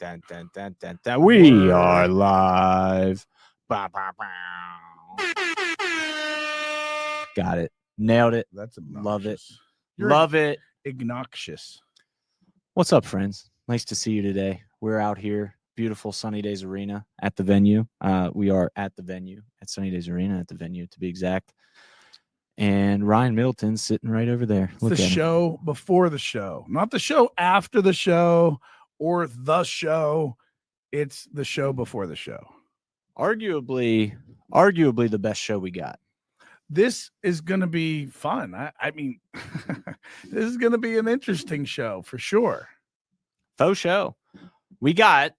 dun, dun, dun, dun, dun. We are live. Bow, bow, bow. Got it. Nailed it. That's obnoxious. Love it. You're Love it. obnoxious. What's up, friends? Nice to see you today. We're out here, beautiful Sunny Days Arena at the venue. We are at the venue, at Sunny Days Arena, at the venue to be exact. And Ryan Middleton's sitting right over there. It's the show before the show, not the show after the show or the show. It's the show before the show. Arguably the best show we got. This is going to be fun. I mean, this is going to be an interesting show for sure. Faux show. We got.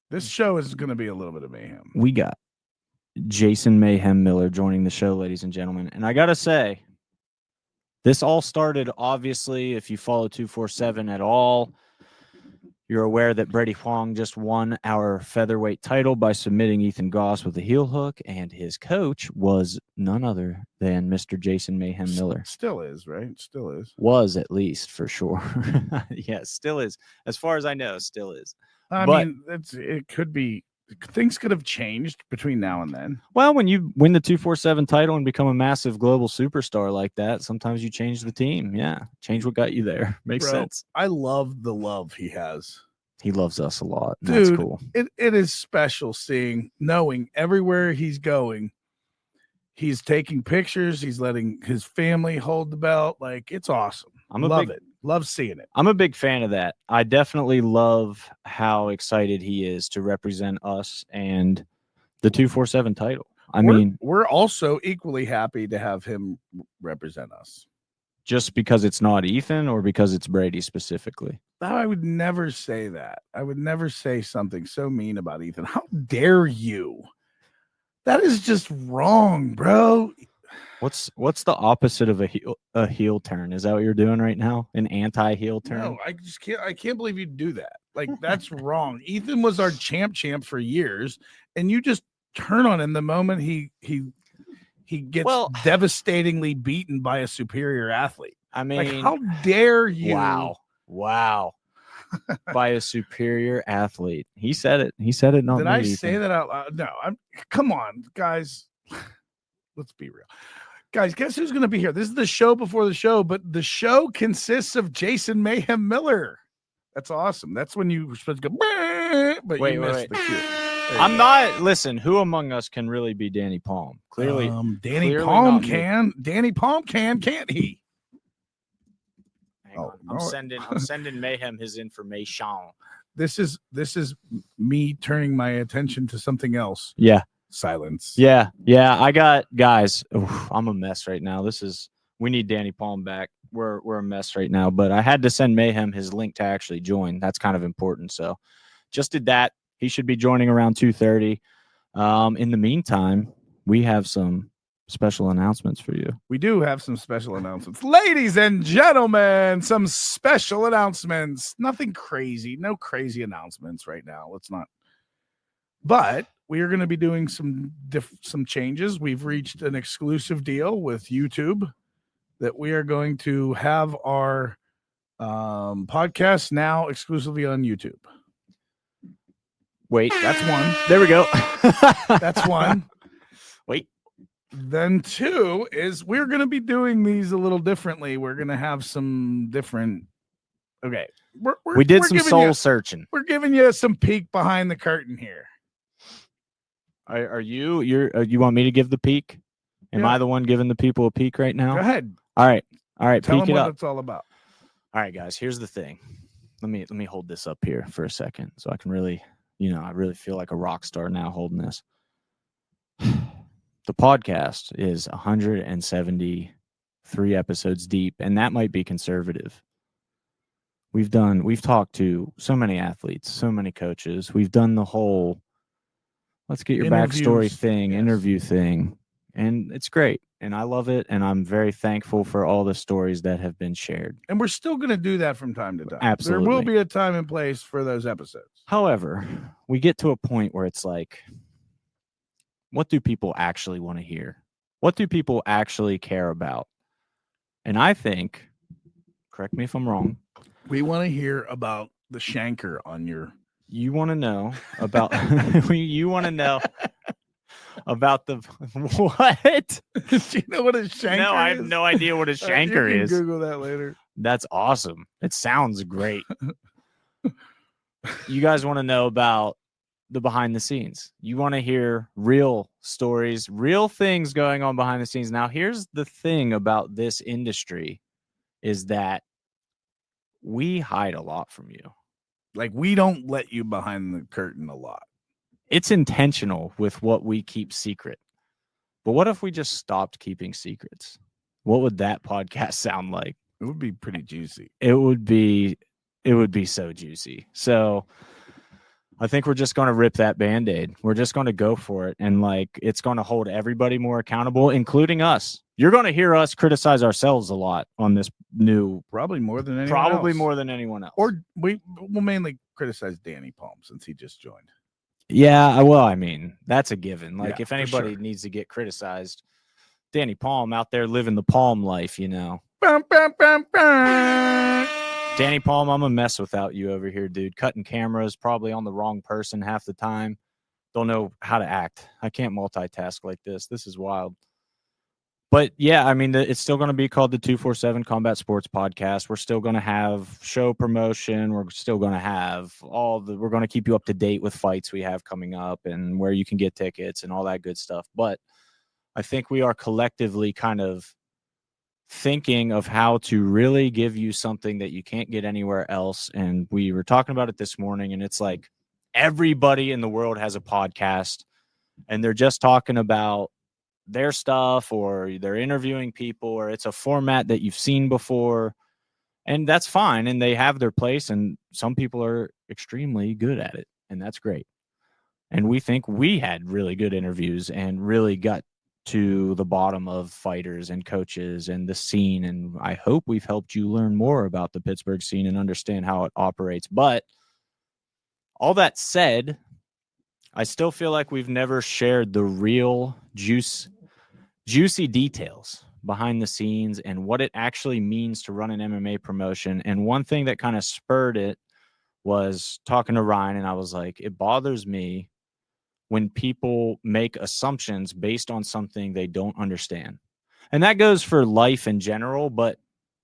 This show is going to be a little bit of mayhem. We got Jason Mayhem Miller joining the show, ladies and gentlemen. And I got to say, this all started, obviously, if you follow 247 at all, you're aware that Brady Huang just won our featherweight title by submitting Ethan Goss with a heel hook, and his coach was none other than Mr. Jason Mayhem Miller. Still is, right? Still is. Was, at least, for sure. Yes, still is. As far as I know, still is. I mean, it could be. Things could have changed between now and then. Well, when you win the 247 title and become a massive global superstar like that, sometimes you change the team. Yeah. Change what got you there. Makes sense. I love the love he has. He loves us a lot. Dude, that's cool. It is special knowing everywhere he's going, he's taking pictures. He's letting his family hold the belt. Like, it's awesome. Love it. Love seeing it. I'm a big fan of that. I definitely love how excited he is to represent us and the 247 title. We're also equally happy to have him represent us. Just because it's not Ethan or because it's Brady specifically? I would never say that. I would never say something so mean about Ethan. How dare you? That is just wrong, bro. What's the opposite of a heel turn? Is that what you're doing right now? An anti-heel turn? No, I can't believe you do that. Like, that's wrong. Ethan was our champ for years, and you just turn on him the moment he gets devastatingly beaten by a superior athlete. I mean, like, how dare you? Wow. By a superior athlete. He said it. Not Did me, I Ethan. say that out loud? No. Come on, guys. Let's be real. Guys, guess who's going to be here? This is the show before the show, but the show consists of Jason Mayhem Miller. That's awesome. That's when you were supposed to go, but you missed the cue. I'm not. Listen, who among us can really be Danny Palm? Clearly, Danny Palm can. Danny Palm can't he? Hang on. I'm sending Mayhem his information. This is me turning my attention to something else. Yeah. Silence. Yeah. I got guys. I'm a mess right now. We need Danny Palm back. We're a mess right now, but I had to send Mayhem his link to actually join. That's kind of important. So just did that. He should be joining around 2:30. In the meantime, we have some special announcements for you. We do have some special announcements. Ladies and gentlemen, some special announcements. Nothing crazy. No crazy announcements right now. Let's not. But we are going to be doing some changes. We've reached an exclusive deal with YouTube that we are going to have our podcast now exclusively on YouTube. Wait, that's one. There we go. That's one. Wait. Then two is we're going to be doing these a little differently. We're going to have some different. Okay. We did some soul searching. We're giving you some peek behind the curtain here. Are you want me to give the peek? Am I the one giving the people a peek right now? Go ahead. All right. Tell peek them it what up. it's all about. All right, guys. Here's the thing. Let me hold this up here for a second so I can really, I really feel like a rock star now holding this. The podcast is 173 episodes deep, and that might be conservative. We've talked to so many athletes, so many coaches. We've done the whole let's get your backstory thing, interview thing. And it's great. And I love it. And I'm very thankful for all the stories that have been shared. And we're still going to do that from time to time. Absolutely. There will be a time and place for those episodes. However, we get to a point where it's like, what do people actually want to hear? What do people actually care about? And I think, correct me if I'm wrong, we want to hear about the shanker on your. You want to know about you want to know about the what? Do you know what a shanker No, I is? have no idea what a shanker you can is. Google that later. That's awesome. It sounds great. You guys want to know about the behind the scenes. You want to hear real stories, real things going on behind the scenes. Now, here's the thing about this industry is that we hide a lot from you. Like, we don't let you behind the curtain a lot. It's intentional with what we keep secret. But what if we just stopped keeping secrets? What would that podcast sound like? It would be pretty juicy. It would be so juicy. So I think we're just going to rip that Band-Aid. We're just going to go for it. And like, it's going to hold everybody more accountable, including us. You're going to hear us criticize ourselves a lot on this new. Probably more than anyone else. Or we will mainly criticize Danny Palm since he just joined. Yeah, well, I mean, that's a given. Like, Yeah, if anybody needs to get criticized, Danny Palm out there living the Palm life, you know. Bum, bum, bum, bum. Danny Palm, I'm a mess without you over here, dude. Cutting cameras, probably on the wrong person half the time. Don't know how to act. I can't multitask like this. This is wild. But yeah, I mean, it's still going to be called the 247 Combat Sports Podcast. We're still going to have show promotion. We're still going to have we're going to keep you up to date with fights we have coming up and where you can get tickets and all that good stuff. But I think we are collectively kind of thinking of how to really give you something that you can't get anywhere else. And we were talking about it this morning, and it's like everybody in the world has a podcast and they're just talking about their stuff, or they're interviewing people, or it's a format that you've seen before, and that's fine. And they have their place, and some people are extremely good at it, and that's great. And we think we had really good interviews and really got to the bottom of fighters and coaches and the scene. And I hope we've helped you learn more about the Pittsburgh scene and understand how it operates. But all that said, I still feel like we've never shared the real juicy details behind the scenes and what it actually means to run an MMA promotion. And one thing that kind of spurred it was talking to Ryan, and I was like, it bothers me when people make assumptions based on something they don't understand. And that goes for life in general, but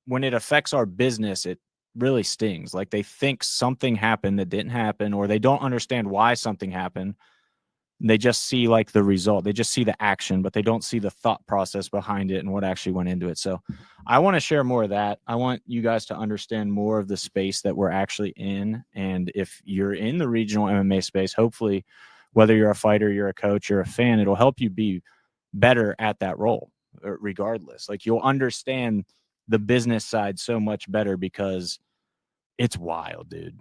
when it affects our business, it really stings. Like, they think something happened that didn't happen, or they don't understand why something happened. They just see like the result. They just see the action, but they don't see the thought process behind it and what actually went into it. So I want to share more of that. I want you guys to understand more of the space that we're actually in. And if you're in the regional MMA space, hopefully, whether you're a fighter, you're a coach, you're a fan, it'll help you be better at that role regardless. Like, you'll understand the business side so much better because it's wild, dude.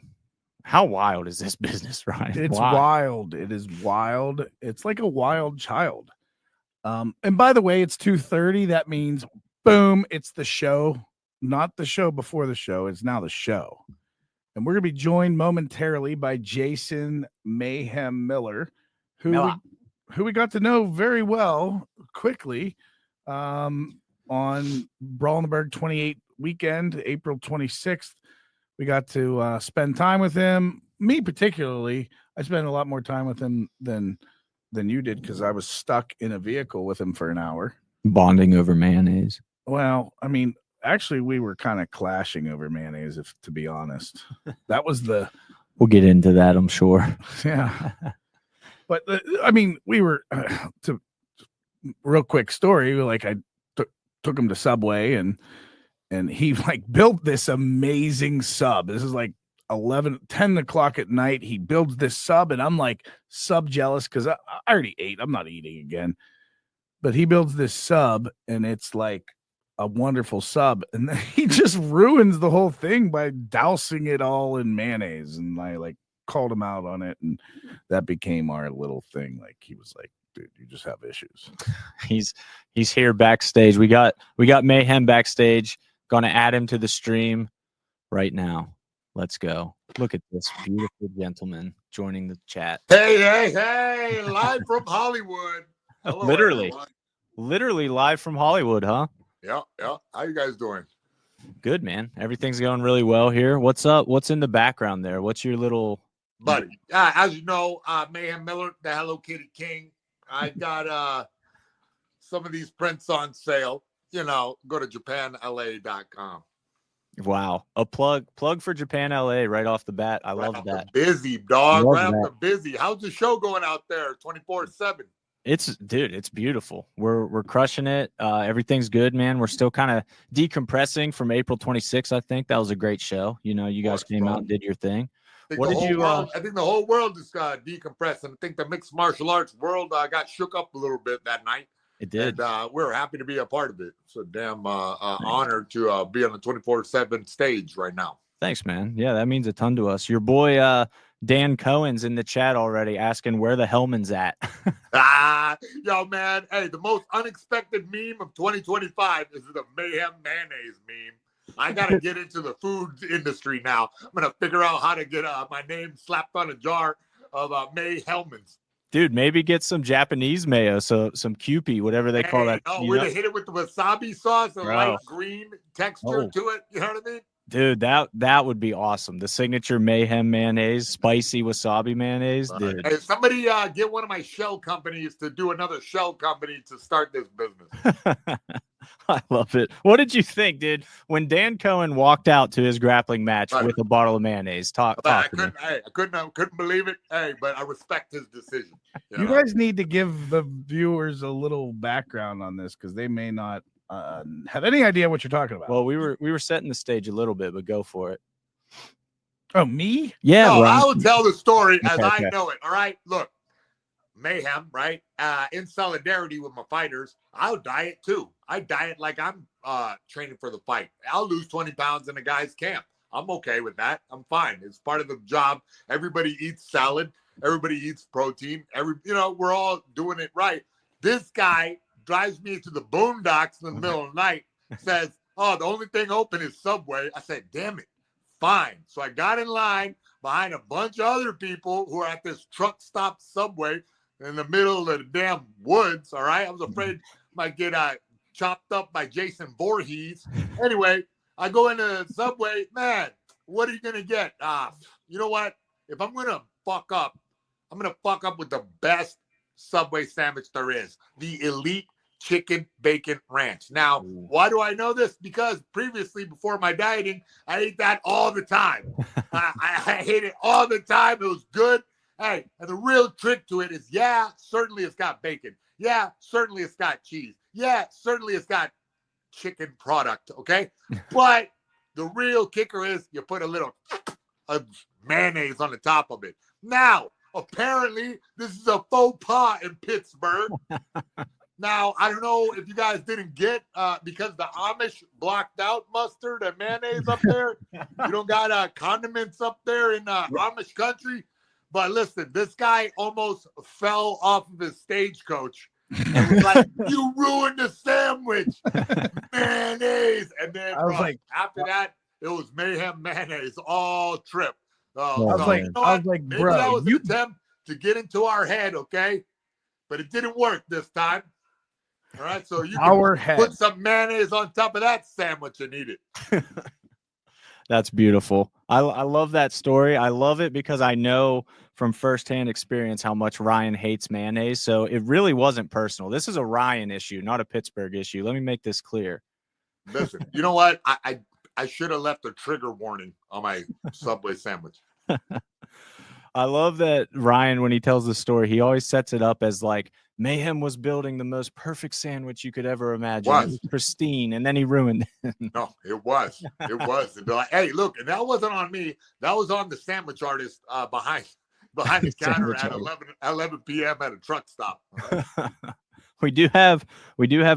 How wild is this business, Ryan? It's wild. It is wild. It's like a wild child. And by the way, it's 2:30. That means, boom, it's the show. Not the show before the show. It's now the show. And we're going to be joined momentarily by Jason Mayhem Miller, who we got to know very well quickly on Brawlenberg 28 weekend, April 26th. We got to spend time with him. Me particularly, I spent a lot more time with him than you did because I was stuck in a vehicle with him for an hour. Bonding over mayonnaise. Well, I mean, actually, we were kind of clashing over mayonnaise, to be honest. That was We'll get into that, I'm sure. Yeah. But, I mean, we were, real quick story, like I took him to Subway and he like built this amazing sub. This is like 10 o'clock at night. He builds this sub and I'm like sub jealous because I already ate. I'm not eating again. But he builds this sub and it's like a wonderful sub. And then he just ruins the whole thing by dousing it all in mayonnaise. And I like called him out on it. And that became our little thing. Like, he was like, dude, you just have issues. He's here backstage. We got Mayhem backstage. Gonna add him to the stream right now. Let's go. Look at this beautiful gentleman joining the chat. Hey, live from Hollywood. Hello, literally everyone. Literally live from Hollywood, huh? Yeah. How you guys doing? Good, man. Everything's going really well here. What's up? What's in the background there? What's your little Buddy? As you know, Mayhem Miller, the Hello Kitty King. I got some of these prints on sale. You know, go to japanla.com. Wow, a plug for Japan LA right off the bat. I love that. Busy dog, Love right off that. the busy. How's the show going out there? 24/7. It's beautiful. We're crushing it. Everything's good, man. We're still kind of decompressing from April 26th. I think that was a great show. You know, you guys came out and did your thing. What did you? I think the whole world is decompressing. I think the mixed martial arts world got shook up a little bit that night. It did. And we're happy to be a part of it. So damn honored to be on the 24/7 stage right now. Thanks, man. Yeah, that means a ton to us. Your boy Dan Cohen's in the chat already asking where the Hellman's at. Yo, man. Hey, the most unexpected meme of 2025 is the Mayhem mayonnaise meme. I got to get into the food industry now. I'm going to figure out how to get my name slapped on a jar of May Hellman's. Dude, maybe get some Japanese mayo, so some Kewpie, whatever they call that. Oh, we're going to hit it with the wasabi sauce, a light green texture to it. You know what I mean? Dude, that would be awesome. The signature Mayhem mayonnaise, spicy wasabi mayonnaise. Dude. Hey, somebody get one of my shell companies to do another shell company to start this business. I love it. What did you think, dude, when Dan Cohen walked out to his grappling match with a bottle of mayonnaise? I couldn't believe it. Hey, but I respect his decision. You guys need to give the viewers a little background on this because they may not have any idea what you're talking about. Well, we were setting the stage a little bit, but go for it. Oh, me? Yeah. No, I will tell the story as I Okay. know it. All right. Look, Mayhem, right? In solidarity with my fighters, I'll diet too. I diet like I'm training for the fight. I'll lose 20 pounds in a guy's camp. I'm okay with that. I'm fine. It's part of the job. Everybody eats salad. Everybody eats protein. We're all doing it right. This guy drives me to the boondocks in the middle of the night, says, oh, the only thing open is Subway. I said, damn it. Fine. So I got in line behind a bunch of other people who are at this truck stop Subway in the middle of the damn woods. All right. I was afraid I might get chopped up by Jason Voorhees. Anyway, I go into Subway. Man, what are you going to get? You know what? If I'm going to fuck up, I'm going to fuck up with the best Subway sandwich there is. The Elite Chicken Bacon Ranch. Now, why do I know this? Because previously, before my dieting, I ate that all the time. I ate it all the time. It was good. Hey, and the real trick to it is, yeah, certainly it's got bacon. Yeah, certainly it's got cheese. Yeah, certainly it's got chicken product, okay? But the real kicker is you put a little mayonnaise on the top of it. Now, apparently, this is a faux pas in Pittsburgh. Now, I don't know if you guys didn't get, because the Amish blocked out mustard and mayonnaise up there. You don't got condiments up there in Amish country. But listen, this guy almost fell off of his stagecoach. And was like, you ruined the sandwich. Mayonnaise. And then after that, it was Mayhem mayonnaise all trip. I was like, maybe bro, that was an attempt to get into our head, okay? But it didn't work this time. All right, so you can put some mayonnaise on top of that sandwich and eat it. That's beautiful. I love that story. I love it because I know from firsthand experience how much Ryan hates mayonnaise. So it really wasn't personal. This is a Ryan issue, not a Pittsburgh issue. Let me make this clear. Listen, you know what? I should have left a trigger warning on my Subway sandwich. I love that Ryan, when he tells the story, he always sets it up as like Mayhem was building the most perfect sandwich you could ever imagine. It was pristine, and then he ruined it. No, it was. It was. Like, hey, look, and that wasn't on me. That was on the sandwich artist behind the counter at 11 p.m. at a truck stop. We do have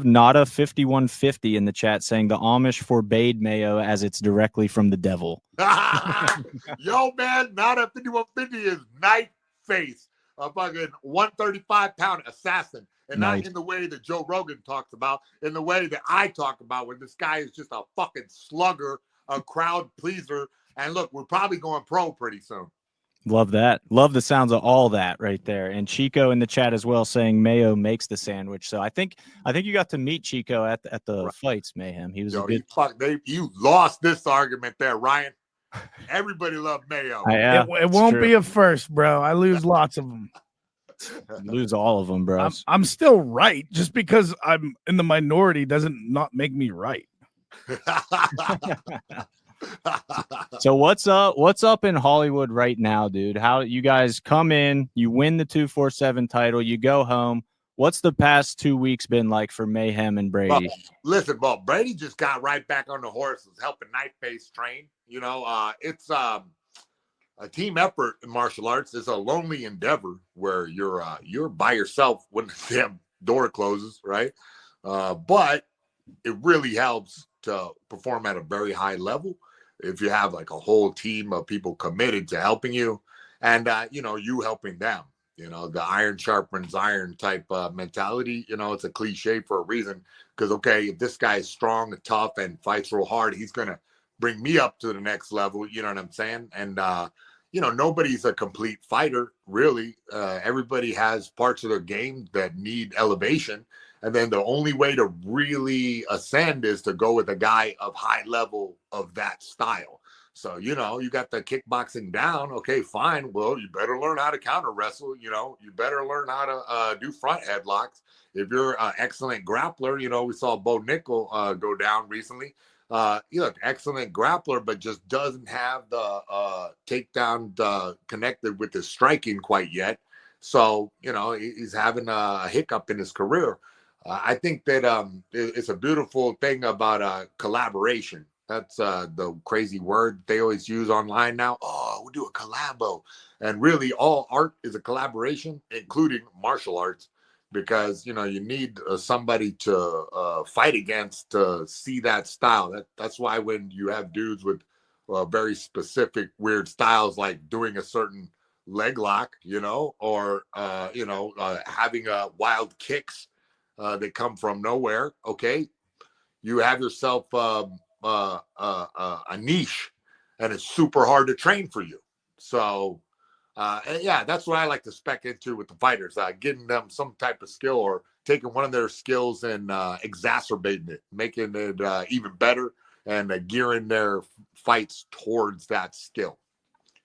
Nada 5150 in the chat saying the Amish forbade mayo as it's directly from the devil. Yo, man, Nada 5150 is night face, a fucking 135-pound assassin, and not in the way that Joe Rogan talks about, in the way that I talk about, when this guy is just a fucking slugger, a crowd pleaser. And look, we're probably going pro pretty soon. Love that. Love the sounds of all that right there. And Chico in the chat as well saying Mayo makes the sandwich. So I think you got to meet Chico at the Right. fights, Mayhem. He was Yo, a good. you lost this argument there, Ryan. Everybody loved Mayo. Yeah, It won't be a first, bro. I lose lots of them. Lose all of them, bro. I'm still right. Just because I'm in the minority doesn't not make me right. So what's up in Hollywood right now, dude? How you guys come in, you win the 247 title, you go home. What's the past 2 weeks been like for Mayhem and Brady? Well, Brady just got right back on the horse, was helping Nightface train. You know, it's a team effort in martial arts. It's a lonely endeavor where you're by yourself when the damn door closes, right? But it really helps to perform at a very high level if you have like a whole team of people committed to helping you, and you helping them. You know, the iron sharpens iron type mentality. You know, it's a cliche for a reason, because okay, if this guy is strong and tough and fights real hard, he's gonna bring me up to the next level. You know what I'm saying? And nobody's a complete fighter, really. Everybody has parts of their game that need elevation. And then the only way to really ascend is to go with a guy of high level of that style. So, you got the kickboxing down. Okay, fine. Well, you better learn how to counter wrestle. You better learn how to do front headlocks. If you're an excellent grappler, we saw Bo Nickel go down recently. Excellent grappler, but just doesn't have the takedown connected with his striking quite yet. So, he's having a hiccup in his career. I think that it's a beautiful thing about collaboration. That's the crazy word they always use online now. Oh, we'll do a collabo. And really, all art is a collaboration, including martial arts, because, you need somebody to fight against to see that style. That's why when you have dudes with very specific weird styles, like doing a certain leg lock, or, having wild kicks, they come from nowhere. Okay, you have yourself a niche, and it's super hard to train for you. So, that's what I like to spec into with the fighters, getting them some type of skill, or taking one of their skills and exacerbating it, making it even better, and gearing their fights towards that skill.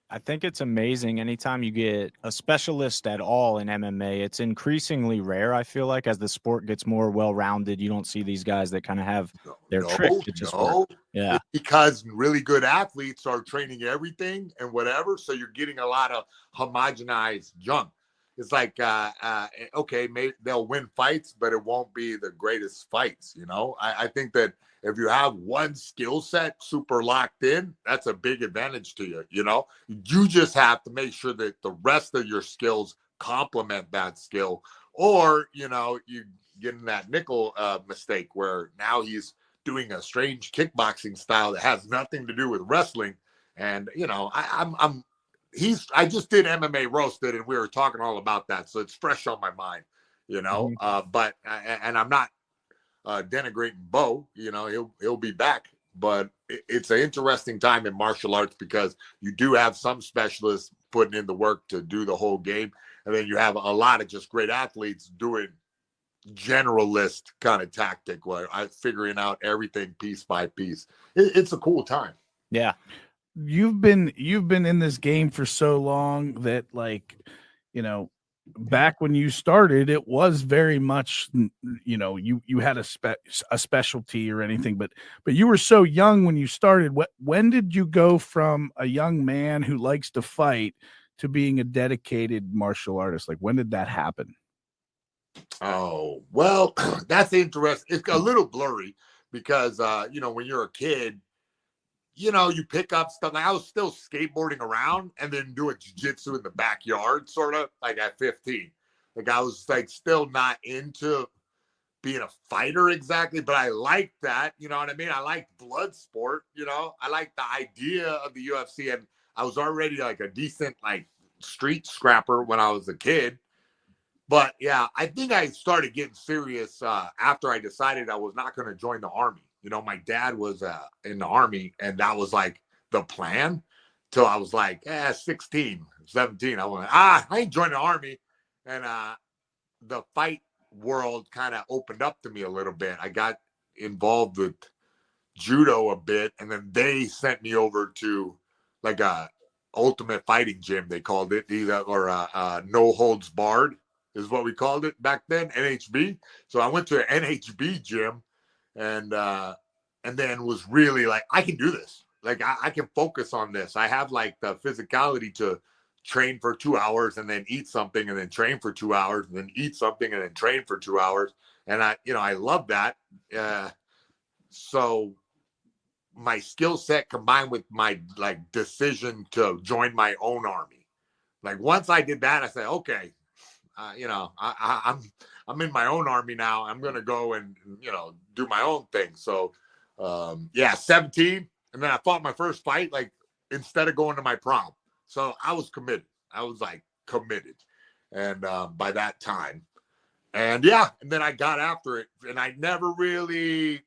I think it's amazing anytime you get a specialist at all in MMA. It's increasingly rare, I feel like, as the sport gets more well-rounded. You don't see these guys that kind of have their trick that just work. Yeah. It's because really good athletes are training everything and whatever, so you're getting a lot of homogenized junk. It's like, okay, maybe they'll win fights, but it won't be the greatest fights, I think that if you have one skill set super locked in, that's a big advantage to you. You just have to make sure that the rest of your skills complement that skill, or you get in that nickel mistake where now he's doing a strange kickboxing style that has nothing to do with wrestling. And I just did MMA roasted, and we were talking all about that, so it's fresh on my mind. But I'm not denigrating Bo. He'll be back, but it's an interesting time in martial arts, because you do have some specialists putting in the work to do the whole game, and then you have a lot of just great athletes doing generalist kind of tactic, where I'm figuring out everything piece by piece. It's a cool time. Yeah. You've been in this game for so long that, like, back when you started, it was very much, you had a specialty or anything, but you were so young when you started. When did you go from a young man who likes to fight to being a dedicated martial artist? Like, when did that happen? Oh, well, that's interesting. It's a little blurry, because when you're a kid, you pick up stuff. Like, I was still skateboarding around and then doing jiu-jitsu in the backyard, sort of like at 15. Like, I was like still not into being a fighter exactly, but I liked that. You know what I mean? I liked blood sport. I liked the idea of the UFC, and I was already like a decent like street scrapper when I was a kid. But yeah, I think I started getting serious after I decided I was not going to join the Army. My dad was in the Army, and that was like the plan, until I was like 16, 17. I went, I ain't joined the army. And the fight world kind of opened up to me a little bit. I got involved with judo a bit, and then they sent me over to like a ultimate fighting gym, they called it, or no holds barred is what we called it back then, NHB. So I went to an NHB gym, and then was really like, I can do this. Like I can focus on this. I have like the physicality to train for 2 hours and then eat something and then train for 2 hours and then eat something and then train for 2 hours. And I love that. So my skill set combined with my like decision to join my own army. Like once I did that, I said, okay, I'm in my own army now. I'm going to go and, do my own thing. So 17. And then I fought my first fight, like instead of going to my prom. So I was committed. I was like committed. And by that time, and then I got after it, and I never really,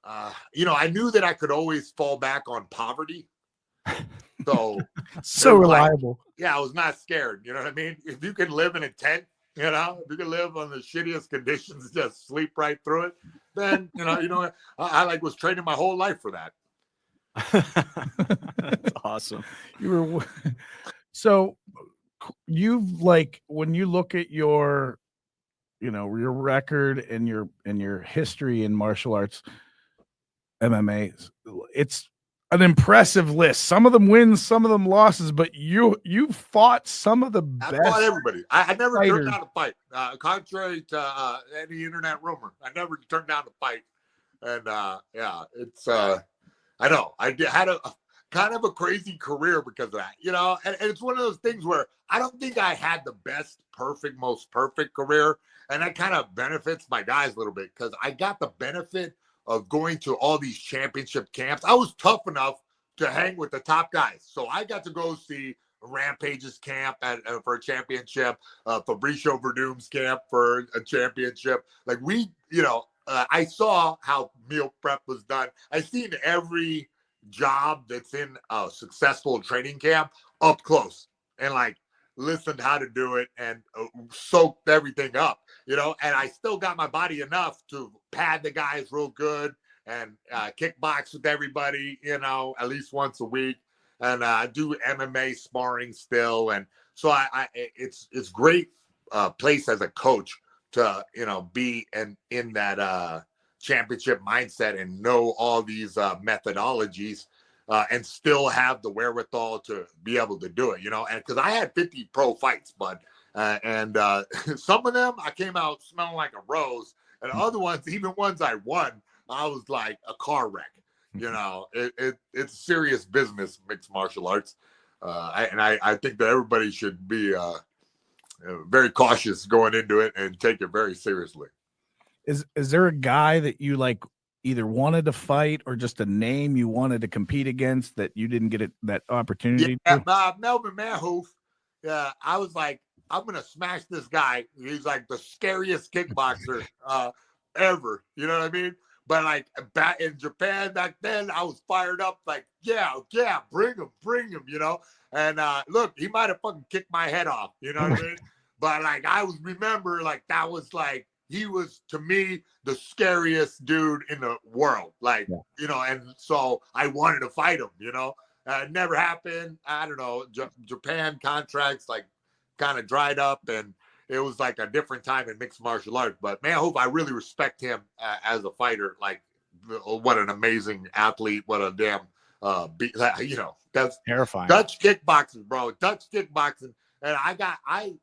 I knew that I could always fall back on poverty. So, so reliable. I was not scared. You know what I mean? If you can live in a tent, if you can live on the shittiest conditions, just sleep right through it, then, I like was training my whole life for that. That's awesome. So you've like, when you look at your, your record and your history in martial arts, MMA, it's an impressive list. Some of them wins, some of them losses, but you fought some of the best. I fought everybody. I never fighters. turned down a fight. Contrary to any internet rumor, I never turned down a fight. And it's I know I had a kind of a crazy career because of that, and it's one of those things where I don't think I had the most perfect career. And that kind of benefits my guys a little bit because I got the benefit of going to all these championship camps. I was tough enough to hang with the top guys. So I got to go see Rampage's camp for a championship, Fabricio Verdum's camp for a championship. Like I saw how meal prep was done. I seen every job that's in a successful training camp up close and like listened how to do it and soaked everything up, and I still got my body enough to pad the guys real good and kickbox with everybody, at least once a week, and do MMA sparring still. And so it's great place as a coach to, be in that championship mindset and know all these methodologies and still have the wherewithal to be able to do it, and because I had 50 pro fights, but and some of them I came out smelling like a rose, and other ones, even ones I won, I was like a car wreck. It's serious business, mixed martial arts. I think that everybody should be very cautious going into it and take it very seriously. Is there a guy that you like either wanted to fight or just a name you wanted to compete against that you didn't get that opportunity? Melvin Manhoof. I was like, I'm gonna smash this guy. He's like the scariest kickboxer ever. You know what I mean? But like back in Japan back then, I was fired up. Like, yeah, bring him. And look, he might have fucking kicked my head off. You know what I mean? But like, remember like that was like, he was to me the scariest dude in the world. Like, and so I wanted to fight him. It never happened. I don't know. Japan contracts like kind of dried up, and it was like a different time in mixed martial arts. But man, I really respect him as a fighter. Like, what an amazing athlete! What a damn that's terrifying. Dutch kickboxing, bro. Dutch kickboxing. And I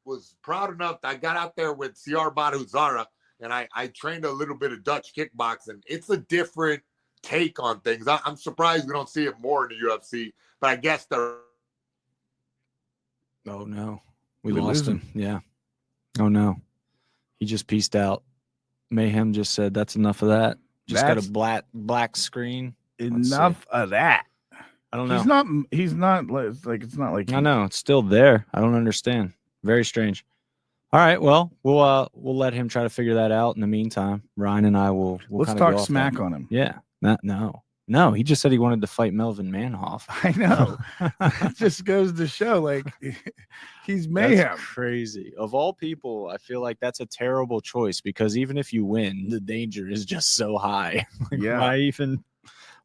was proud enough. I got out there with Siar Badu Zara, and I trained a little bit of Dutch kickboxing. It's a different take on things. I'm surprised we don't see it more in the UFC, but I guess they're. Oh no, we lost him. Yeah. Oh no, he just pieced out. Mayhem just said that's enough of that. Just got a black screen. Enough of that. I don't know. He's not like it's not like I know it's still there. I don't understand. Very strange. All right, well, we'll let him try to figure that out. In the meantime, Ryan and I will let's talk smack on him. Yeah. No. No, he just said he wanted to fight Melvin Manhoff. I know. It just goes to show, like, he's Mayhem. That's crazy. Of all people, I feel like that's a terrible choice because even if you win, the danger is just so high. Like, Yeah.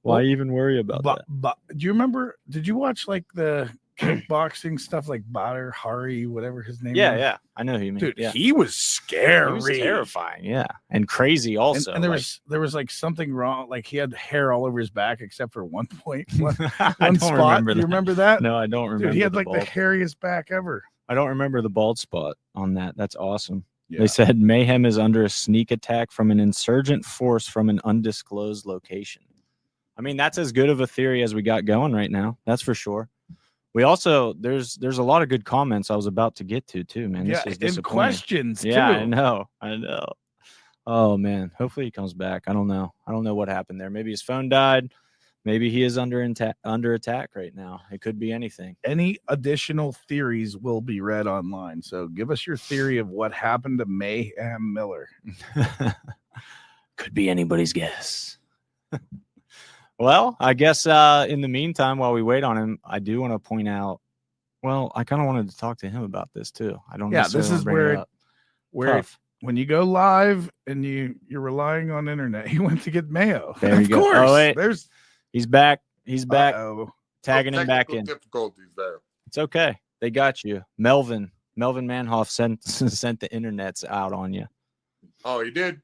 Why even worry about that? But do you remember? Did you watch like the kickboxing stuff, like Badr Hari, whatever his name? Yeah, was? yeah, I know who you mean. Dude, Yeah. he was scary. He was terrifying, yeah, and crazy also. And there was like something wrong. Like he had hair all over his back except for one point, one I don't spot. remember Do you that. remember that? No, I don't remember. Dude, he had like bald. the hairiest back ever. I don't remember the bald spot on that. That's awesome. Yeah. They said Mayhem is under a sneak attack from an insurgent force from an undisclosed location. I mean, that's as good of a theory as we got going right now. That's for sure. We also there's a lot of good comments I was about to get to too, man. Yeah, This is and disappointing. questions Yeah, too. I know. Oh man, hopefully he comes back. I don't know what happened there. Maybe his phone died. Maybe he is under attack right now. It could be anything. Any additional theories will be read online. So give us your theory of what happened to Mayhem Miller. Could be anybody's guess. Well, I guess in the meantime, while we wait on him, I do want to point out. Well, I kind of wanted to talk to him about this too. I don't. Yeah, this is where Tough. when you go live and you're relying on internet, he went to get Mayo. There you of go. course, Oh, wait. He's back. He's back. Uh-oh. Tagging him back in. Difficulties there. It's okay. They got you. Melvin Manhoff sent the internets out on you. Oh, he did.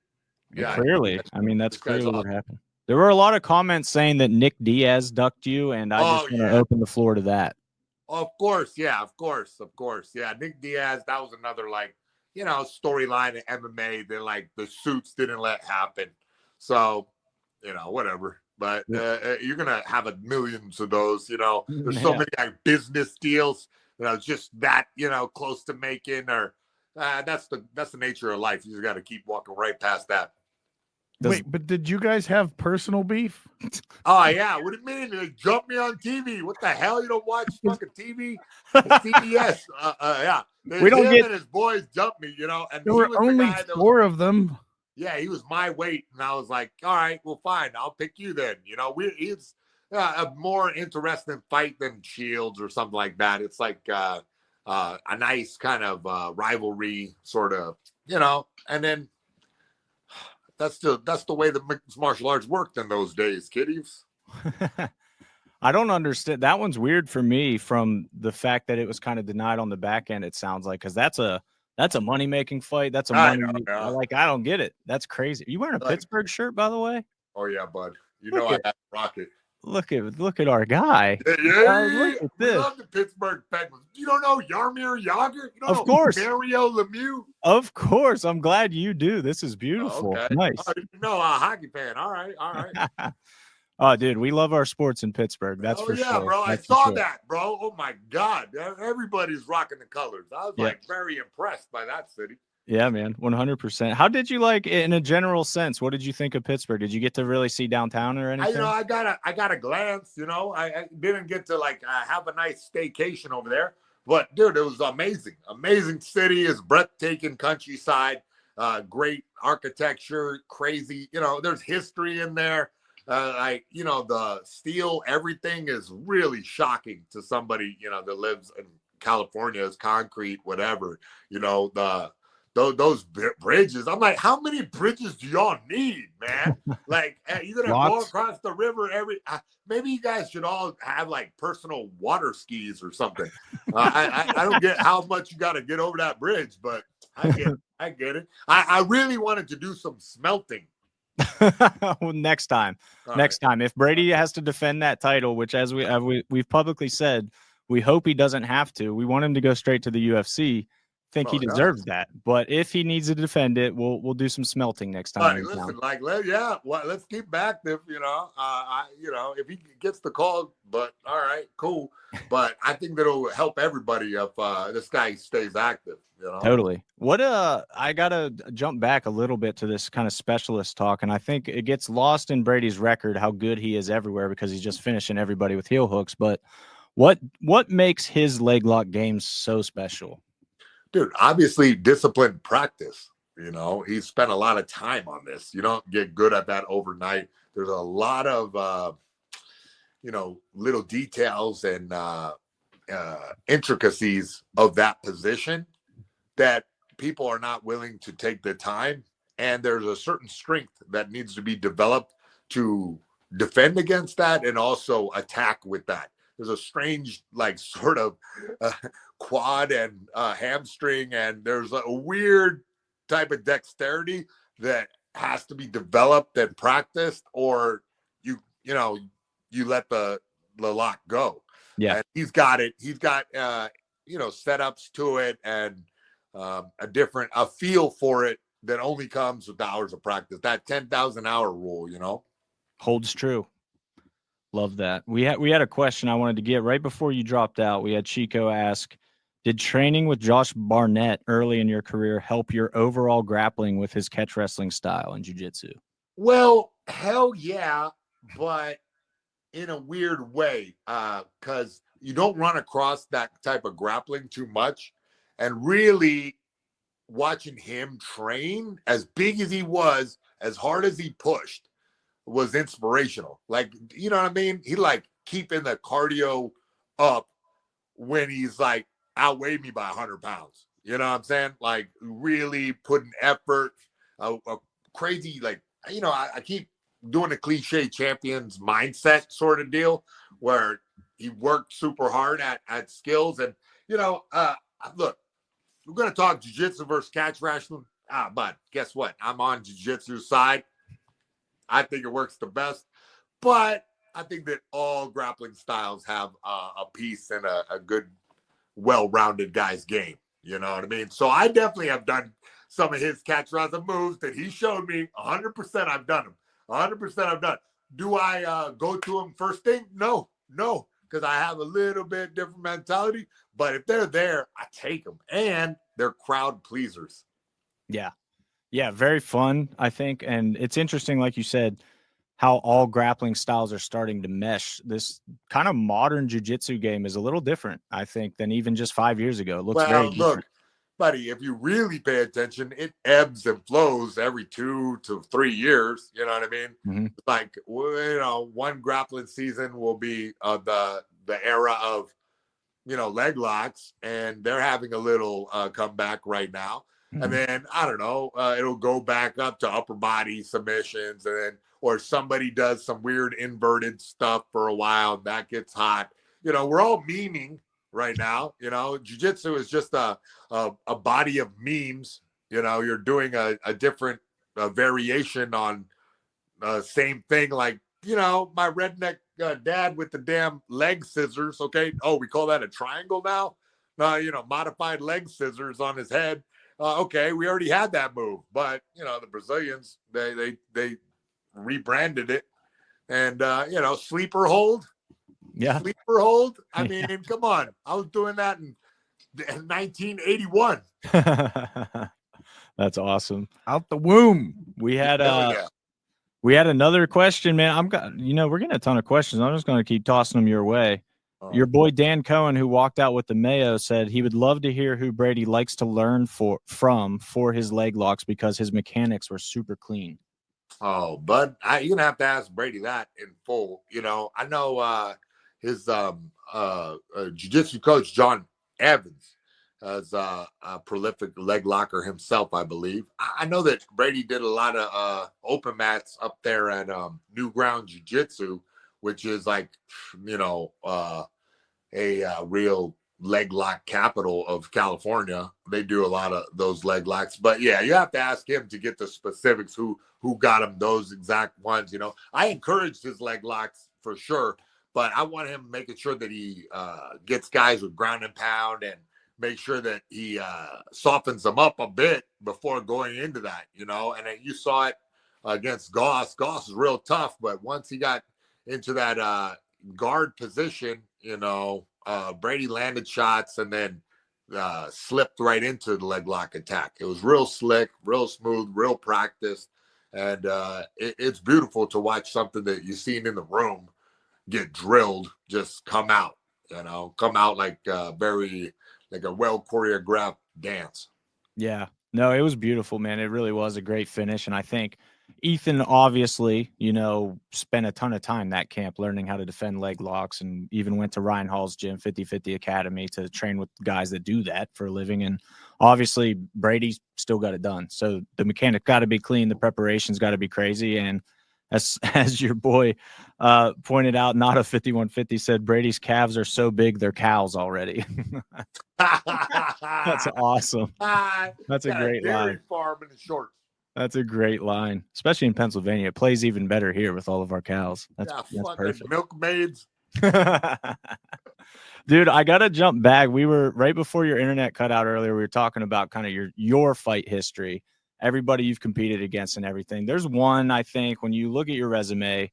Yeah, clearly. I mean, that's this guy's clearly what awesome. happened. There were a lot of comments saying that Nick Diaz ducked you, and I just want to open the floor to that. Of course, yeah, of course. Yeah, Nick Diaz, that was another, like, storyline in MMA that, like, the suits didn't let happen. So, whatever. But you're going to have millions of those, There's so many, like, business deals, just that, close to making, or that's the nature of life. You just got to keep walking right past that. Wait, but did you guys have personal beef? Oh, yeah. What do you mean? They jump me on TV. What the hell? You don't watch fucking TV? CBS. Yeah. We don't get... and his boys jumped me, And there were only 4 of them. Yeah, he was my weight. And I was like, all right, well, fine. I'll pick you then. It's a more interesting fight than Shields or something like that. It's like a nice kind of rivalry sort of, and then that's the way the mixed martial arts worked in those days, kiddies. I don't understand. That one's weird for me from the fact that it was kind of denied on the back end. It sounds like, because that's a money making fight. That's a money. I don't get it. That's crazy. You wearing a Pittsburgh shirt, by the way? Oh yeah, bud. I have to rock it. Look at our guy. Yeah, look at this. We love the Pittsburgh Penguins. You don't know Jaromir Jagr? You don't of course. Mario Lemieux? Of course. I'm glad you do. This is beautiful. Okay. Nice. A hockey fan. All right. Oh, dude, we love our sports in Pittsburgh. That's for sure. Yeah, bro. I saw that, bro. Oh my God. Everybody's rocking the colors. I was like very impressed by that city. Yeah, man, 100%. How did you like, in a general sense, what did you think of Pittsburgh? Did you get to really see downtown or anything? I got a glance. I didn't get to have a nice staycation over there, but dude, it was amazing city. Is breathtaking countryside, great architecture, crazy. There's history in there. The steel, everything is really shocking to somebody that lives in California. Is concrete, whatever. Those bridges. I'm like, how many bridges do y'all need, man? You're gonna go across the river maybe you guys should all have personal water skis or something. I don't get how much you got to get over that bridge, but I get it. I really wanted to do some smelting. Well, next time, if Brady has to defend that title, which as we've publicly said, we hope he doesn't have to. We want him to go straight to the UFC. Think he deserves that, but if he needs to defend it, we'll do some smelting next time. Listen, let's keep active. If he gets the call, but all right, cool. But I think that'll help everybody if this guy stays active. Totally. What I gotta jump back a little bit to this kind of specialist talk, and I think it gets lost in Brady's record how good he is everywhere because he's just finishing everybody with heel hooks. But what makes his leg lock game so special? Dude, obviously disciplined practice. He spent a lot of time on this. You don't get good at that overnight. There's a lot of little details and intricacies of that position that people are not willing to take the time. And there's a certain strength that needs to be developed to defend against that and also attack with that. There's a strange, like, sort of quad and hamstring, and there's a weird type of dexterity that has to be developed and practiced, or you let the lock go. Yeah. And he's got it. He's got setups to it and a feel for it that only comes with hours of practice. That 10,000 hour rule, holds true. Love that. We had a question I wanted to get right before you dropped out. We had Chico ask, did training with Josh Barnett early in your career help your overall grappling with his catch wrestling style and jiu-jitsu? Well, hell yeah, but in a weird way, because you don't run across that type of grappling too much. And really watching him train, as big as he was, as hard as he pushed, was inspirational. Like, you know what I mean? He like keeping the cardio up when he's like outweighed me by 100 pounds. You know what I'm saying? Like really putting effort, a crazy, like, I keep doing a cliche champions mindset sort of deal where he worked super hard at skills. And, look, we're going to talk jiu-jitsu versus catch wrestling. But guess what? I'm on jiu-jitsu side. I think it works the best, but I think that all grappling styles have a piece and a good, well-rounded guy's game. You know what I mean? So I definitely have done some of his catch wrestling moves that he showed me. 100% I've done them. 100% I've done. Do I go to him first thing? No, because I have a little bit different mentality. But if they're there, I take them, and they're crowd pleasers. Yeah, very fun, I think. And it's interesting, like you said, how all grappling styles are starting to mesh. This kind of modern jiu-jitsu game is a little different, I think, than even just 5 years ago. It looks very different. Look, buddy, if you really pay attention, it ebbs and flows every 2 to 3 years. You know what I mean? Mm-hmm. Like, one grappling season will be the era of, leg locks, and they're having a little comeback right now. Mm-hmm. And then, I don't know, it'll go back up to upper body submissions, or somebody does some weird inverted stuff for a while, and that gets hot. We're all memeing right now. Jiu-jitsu is just a body of memes. You're doing a different variation on same thing. Like, my redneck dad with the damn leg scissors. Okay. Oh, we call that a triangle now? Modified leg scissors on his head. Okay, we already had that move, but the Brazilians, they rebranded it, and sleeper hold. Yeah, sleeper hold. I mean, come on, I was doing that in 1981. That's awesome. Out the womb. We had another question, man. we're getting a ton of questions. I'm just going to keep tossing them your way. Your boy Dan Cohen, who walked out with the Mayo, said he would love to hear who Brady likes to learn from for his leg locks because his mechanics were super clean. Oh, bud, you're gonna have to ask Brady that in full. I know his jiu-jitsu coach John Evans is a prolific leg locker himself, I believe. I know that Brady did a lot of open mats up there at New Ground Jiu-Jitsu, which is like, a real leg lock capital of California. They do a lot of those leg locks. But yeah, you have to ask him to get the specifics, who got him those exact ones. I encouraged his leg locks for sure, but I want him making sure that he gets guys with ground and pound and make sure that he softens them up a bit before going into that, and then you saw it against Goss. Goss is real tough, but once he got into that guard position, Brady landed shots and then slipped right into the leg lock attack. It was real slick, real smooth, real practiced. And it's beautiful to watch something that you've seen in the room get drilled, just come out like like a well choreographed dance. Yeah, no, it was beautiful, man. It really was a great finish. And I think Ethan obviously, spent a ton of time that camp learning how to defend leg locks, and even went to Ryan Hall's gym, 50/50 Academy, to train with guys that do that for a living. And obviously Brady's still got it done. So the mechanic got to be clean. The preparation's got to be crazy. And as your boy pointed out, not a 5150 said, Brady's calves are so big, they're cows already. That's awesome. That's a great line. Farm in the shorts. That's a great line, especially in Pennsylvania. It plays even better here with all of our cows. That's perfect. Milkmaids. Dude, I got to jump back. We were right before your internet cut out earlier. We were talking about kind of your fight history, everybody you've competed against and everything. There's one, I think, when you look at your resume,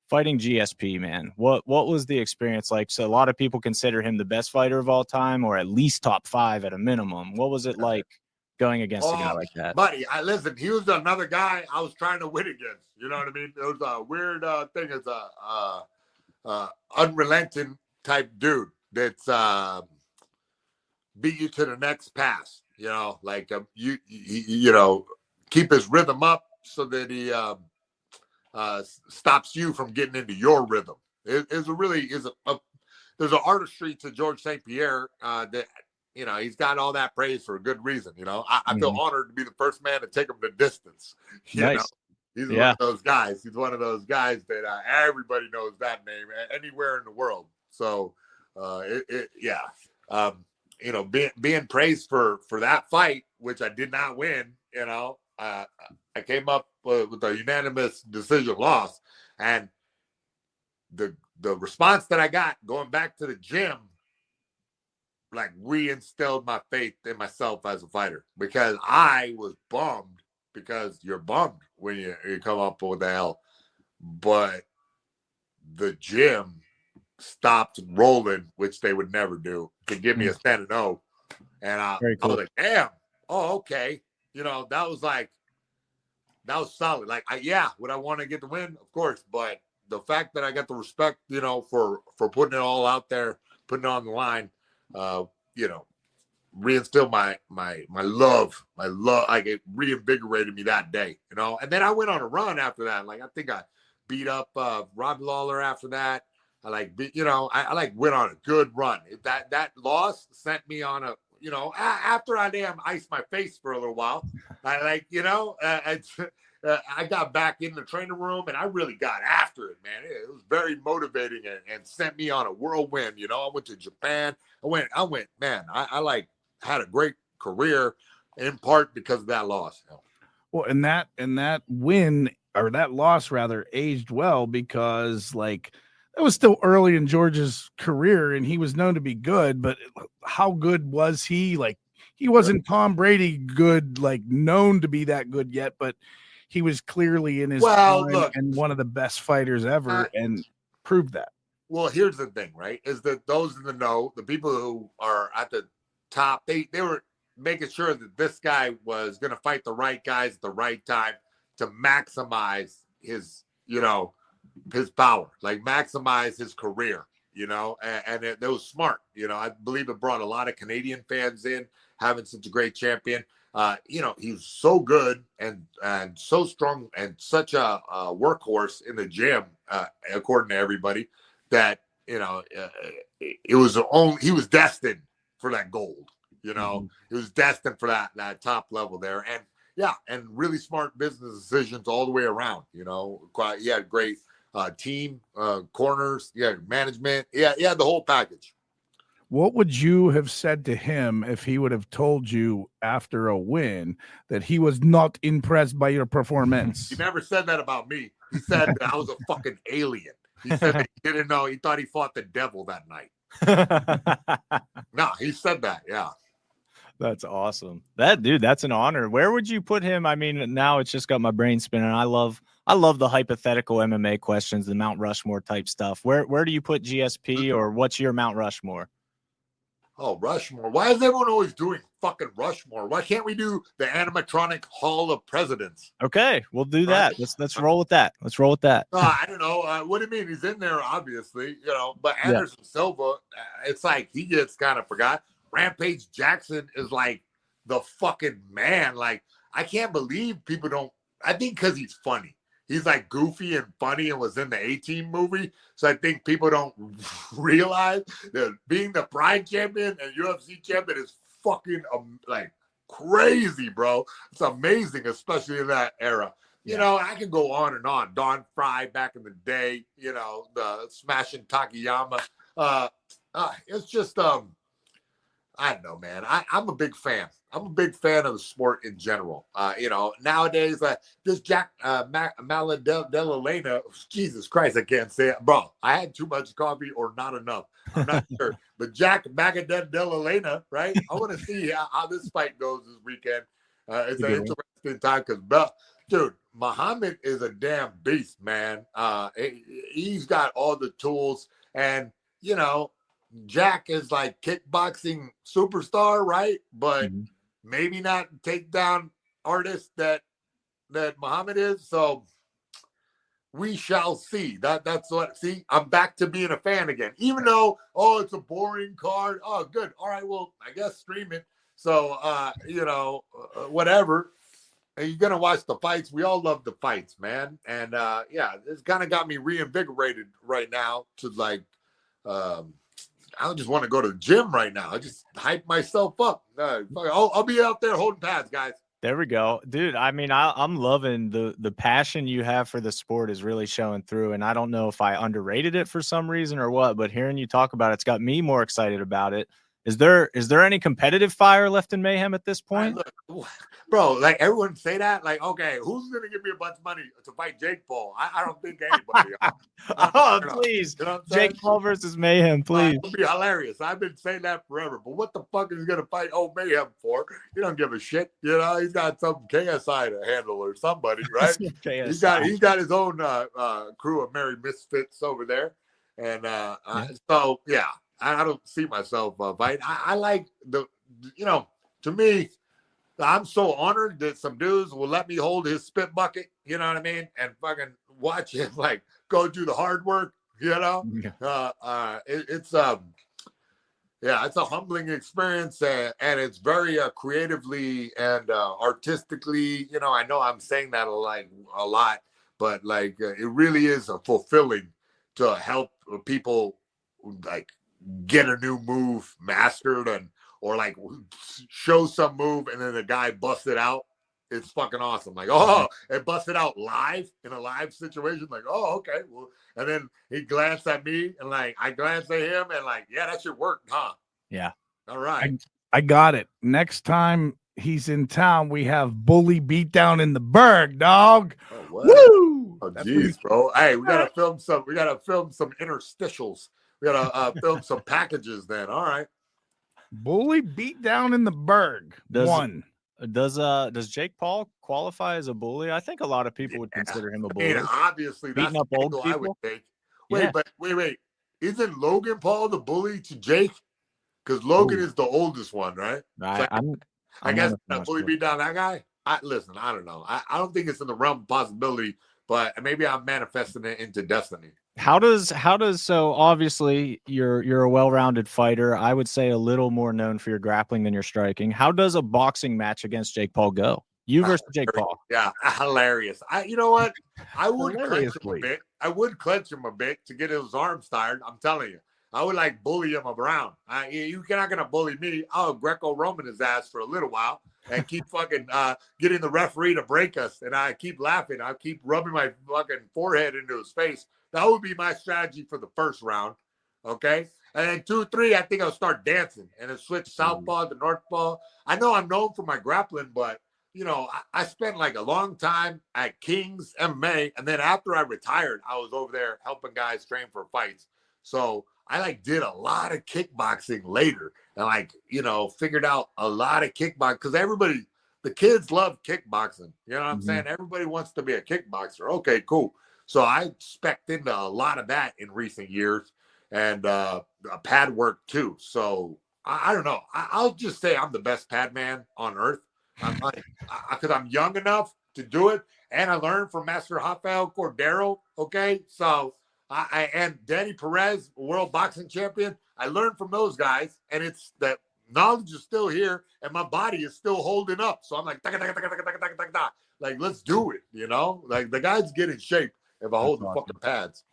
fighting GSP, man. What was the experience like? So a lot of people consider him the best fighter of all time, or at least top 5 at a minimum. What was it like going against a guy like that? Buddy, listen, he was another guy I was trying to win against. You know what I mean? It was a weird thing. It's a unrelenting type dude that's beat you to the next pass. Like keep his rhythm up so that he stops you from getting into your rhythm. There's an artistry to George St. Pierre that. He's got all that praise for a good reason. I feel honored to be the first man to take him the distance. Nice. He's one of those guys. He's one of those guys that everybody knows that name anywhere in the world. So, being praised for that fight, which I did not win. I came up with a unanimous decision loss, and the response that I got going back to the gym, like, reinstilled my faith in myself as a fighter, because I was bummed, because you're bummed when you come up with the L, but the gym stopped rolling, which they would never do, to give me a standing O. And I was like, damn, okay. That was solid. Like, would I want to get the win? Of course. But the fact that I got the respect, for putting it all out there, putting it on the line, reinstilled my love, like, it reinvigorated me that day, and then I went on a run after that. Like, I think I beat up Robbie Lawler after that. I went on a good run. That loss sent me on a, after I iced my face for a little while, I got back in the training room and I really got after it, man. It was very motivating and sent me on a whirlwind. I went to Japan. I went, man, I had a great career, in part because of that loss. Well, and that win, or that loss rather, aged well, because like, that was still early in George's career and he was known to be good, but how good was he? Like, he wasn't Tom Brady good, like, known to be that good yet, but he was clearly in his prime and one of the best fighters ever, and proved that. Well, here's the thing, right? Is that those in the know, the people who are at the top, they were making sure that this guy was going to fight the right guys at the right time to maximize his, his power, like maximize his career, and it was smart. I believe it brought a lot of Canadian fans in, having such a great champion. He's so good and so strong and such a workhorse in the gym, according to everybody, that he was destined for that gold. He was destined for that top level there, and really smart business decisions all the way around. He had great team, corners, management, the whole package. What would you have said to him if he would have told you after a win that he was not impressed by your performance? He never said that about me. He said that I was a fucking alien. He said that he didn't know. He thought he fought the devil that night. No, he said that. Yeah. That's awesome. That's an honor. Where would you put him? I mean, now it's just got my brain spinning. I love the hypothetical MMA questions, the Mount Rushmore type stuff. Where do you put GSP, or what's your Mount Rushmore? Oh, Rushmore. Why is everyone always doing fucking Rushmore? Why can't we do the animatronic Hall of Presidents? Okay, we'll do that. Let's roll with that. Let's roll with that. I don't know. What do you mean? He's in there, obviously, but Anderson Silva, it's like he gets kind of forgot. Rampage Jackson is like the fucking man. Like, I can't believe people don't I think because he's funny. He's like goofy and funny and was in the A-Team movie. So I think people don't realize that being the Pride champion and UFC champion is fucking like crazy, bro. It's amazing, especially in that era. You know, I can go on and on. Don Fry back in the day, you know, the smashing Takayama. It's just, I don't know, man. I'm a big fan. I'm a big fan of the sport in general. You know, nowadays, this Jack Maladalena, Jesus Christ, I can't say it. Bro, I had too much coffee or not enough. I'm not sure. But Jack Magadalena, right? I want to see how this fight goes this weekend. It's an interesting time because, dude, Muhammad is a damn beast, man. He's got all the tools. And, you know, Jack is like kickboxing superstar, right? But maybe not takedown artist that Muhammad is. So we shall see. That's what. See, I'm back to being a fan again. Even though, it's a boring card. Oh, good. All right. Well, I guess stream it. So, you know, whatever. And you're gonna watch the fights. We all love the fights, man. And yeah, it's kind of got me reinvigorated right now to like. I just want to go to the gym right now. I just hype myself up. I'll be out there holding pads, guys. There we go. Dude, I mean, I'm loving the passion you have for the sport is really showing through. And I don't know if I underrated it for some reason or what, but hearing you talk about it's got me more excited about it. Is there any competitive fire left in Mayhem at this point? Bro, like everyone say that, like, okay, who's gonna give me a bunch of money to fight Jake Paul? I don't think anybody. Please, you know Jake Paul versus Mayhem, please. It'll be hilarious. I've been saying that forever. But what the fuck is he gonna fight Mayhem for? He don't give a shit. You know, he's got some KSI to handle or somebody, right? he's got his own crew of merry misfits over there, and so yeah. I don't see myself fighting. I like you know, to me, I'm so honored that some dudes will let me hold his spit bucket, you know what I mean? And fucking watch him like go do the hard work, you know? It's a humbling experience and it's very creatively and artistically, you know, I know I'm saying that a lot, but like it really is fulfilling to help people like get a new move mastered or like show some move and then the guy busts it out. It's fucking awesome. Like, it busted out live in a live situation. Like, okay. Well, and then he glanced at me and like I glanced at him and like, yeah, that should work, huh? Yeah. All right. I got it. Next time he's in town, we have Bully Beatdown in the Berg, dog. Woo! Oh, geez, bro. Hey, we gotta film some interstitials. We gotta film some packages then. All right. Bully Beatdown in the Berg. Does Jake Paul qualify as a bully? I think a lot of people would consider him a bully. I mean, obviously, beating up old people. I would take. Wait. Isn't Logan Paul the bully to Jake? Because Logan is the oldest one, right? I guess Bully beat down that guy. Listen, I don't know. I don't think it's in the realm of possibility, but maybe I'm manifesting it into destiny. How does so obviously you're a well-rounded fighter. I would say a little more known for your grappling than your striking. How does a boxing match against Jake Paul go? You versus Jake Paul. Yeah, hilarious. You know what? I would clench him a bit. I would clench him a bit to get his arms tired. I'm telling you. I would like bully him around. You're not gonna bully me. I'll Greco-Roman his ass for a little while and keep fucking getting the referee to break us. And I keep laughing. I keep rubbing my fucking forehead into his face. That would be my strategy for the first round. Okay. And then 2, 3, I think I'll start dancing and then switch southpaw to northpaw. I know I'm known for my grappling, but you know, I spent like a long time at King's MMA. And then after I retired, I was over there helping guys train for fights. So I like did a lot of kickboxing later and like, you know, figured out a lot of kickboxing because the kids love kickboxing. You know what I'm saying? Everybody wants to be a kickboxer. Okay, cool. So I spec'd into a lot of that in recent years and pad work too. So I don't know. I'll just say I'm the best pad man on earth. Because I'm young enough to do it. And I learned from Master Rafael Cordero. Okay. So and Danny Perez, world boxing champion. I learned from those guys. And it's that knowledge is still here and my body is still holding up. So I'm like, Like, let's do it. You know, like the guys get in shape if I hold the fucking pads.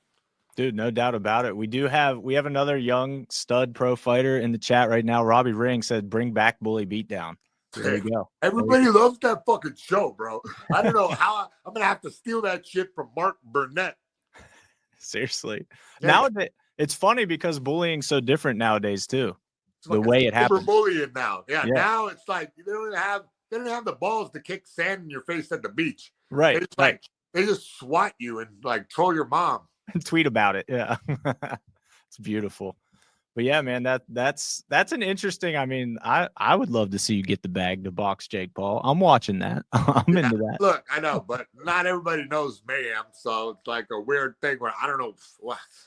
Dude, no doubt about it. We have another young stud pro fighter in the chat right now. Robbie Ring said, "Bring back Bully Beatdown." There you go. Everybody loves that fucking show, bro. I don't know how I'm gonna have to steal that shit from Mark Burnett. Seriously. Yeah. Nowadays, it's funny because bullying's so different nowadays too. The way it happens. Bullying now. Yeah, now it's like they don't have the balls to kick sand in your face at the beach. Right. It's like they just swat you and like troll your mom. Tweet about it. Yeah. It's beautiful. But yeah, man, that's an interesting. I mean, I would love to see you get the bag to box Jake Paul. I'm watching that. I'm into that. Look, I know, but not everybody knows Mayhem, so it's like a weird thing where I don't know.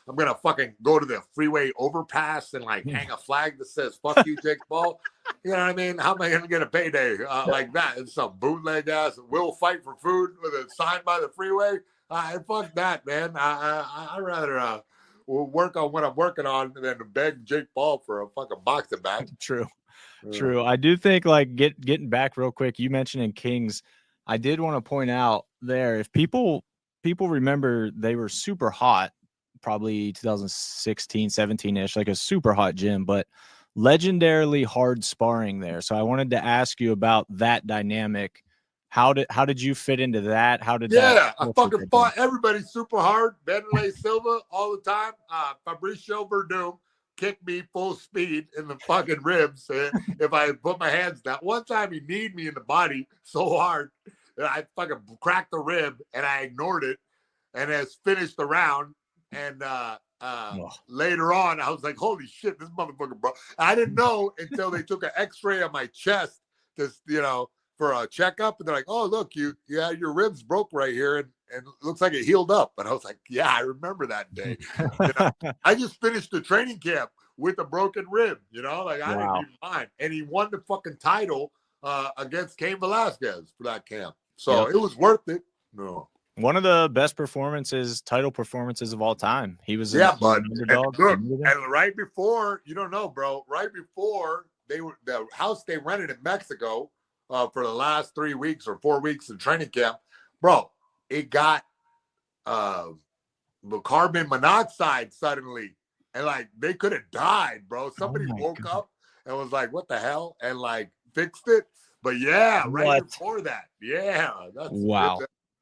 I'm gonna fucking go to the freeway overpass and like hang a flag that says "fuck you, Jake Paul." You know what I mean? How am I gonna get a payday like that? It's some bootleg ass "We'll fight for food" with a sign by the freeway. Fuck that, man. I'd rather work on what I'm working on than to beg Jake Paul for a fucking boxing match. True. I do think like getting back real quick. You mentioned in Kings, I did want to point out there if people remember they were super hot, probably 2016, 17-ish, like a super hot gym, but legendarily hard sparring there. So I wanted to ask you about that dynamic. How did you fit into that? How did that? I fucking fought everybody super hard. Bentley Silva all the time. Fabricio Verdum kicked me full speed in the fucking ribs if I put my hands down. One time he kneed me in the body so hard that I fucking cracked the rib and I ignored it and has finished the round. And later on, I was like, holy shit, this motherfucker, bro. I didn't know until they took an x-ray of my chest for a checkup, and they're like, "Oh, look, your ribs broke right here, and it looks like it healed up." And I was like, "Yeah, I remember that day." I just finished the training camp with a broken rib. I didn't even mind, and he won the fucking title against Cain Velasquez for that camp, so it was worth it. No, one of the best title performances of all time. He was bud. And right before, you don't know, bro. Right before the house they rented in Mexico. For the last 3 weeks or 4 weeks of training camp, bro, it got the carbon monoxide suddenly, and like they could have died, bro. Somebody woke up and was like, "What the hell?" and like fixed it. But before that, that's wow.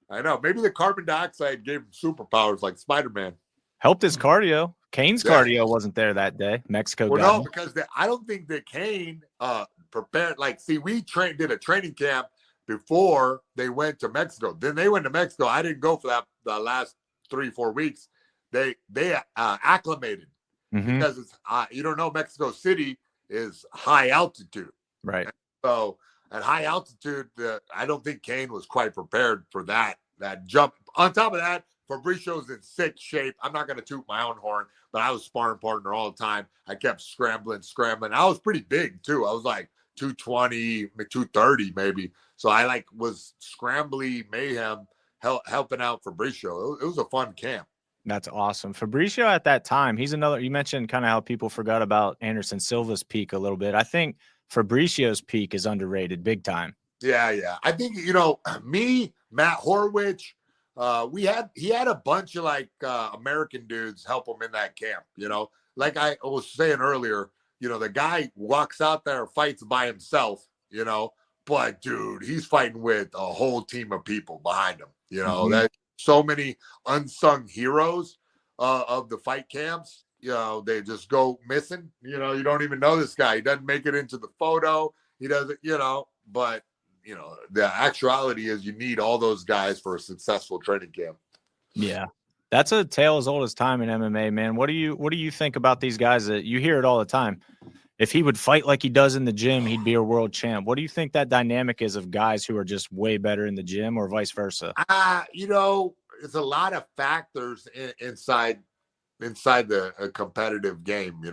I know. Maybe the carbon dioxide gave him superpowers like Spider-Man. Helped his cardio. Kane's cardio wasn't there that day. Mexico. Well, no, because I don't think that Cain prepared. Like, see, we did a training camp before they went to Mexico. Then they went to Mexico. I didn't go for that the last 3-4 weeks. They acclimated because it's you don't know, Mexico City is high altitude, right? And so at high altitude, I don't think Cain was quite prepared for that jump. On top of that, Fabricio's in sick shape. I'm not going to toot my own horn, but I was sparring partner all the time. I kept scrambling. I was pretty big too. I was like 220, 230 maybe. So I was scrambly Mayhem helping out Fabricio. It was a fun camp. That's awesome. Fabricio at that time, he's another, you mentioned kind of how people forgot about Anderson Silva's peak a little bit. I think Fabricio's peak is underrated big time. Yeah. I think, me, Matt Horwich, he had a bunch of American dudes help him in that camp, like I was saying earlier, the guy walks out there, fights by himself, but dude, he's fighting with a whole team of people behind him, that so many unsung heroes of the fight camps, they just go missing, you don't even know this guy. He doesn't make it into the photo. He doesn't, but the actuality is you need all those guys for a successful training camp. Yeah. That's a tale as old as time in MMA, man. What do you think about these guys that you hear it all the time? If he would fight like he does in the gym, he'd be a world champ. What do you think that dynamic is of guys who are just way better in the gym or vice versa? It's a lot of factors inside the competitive game,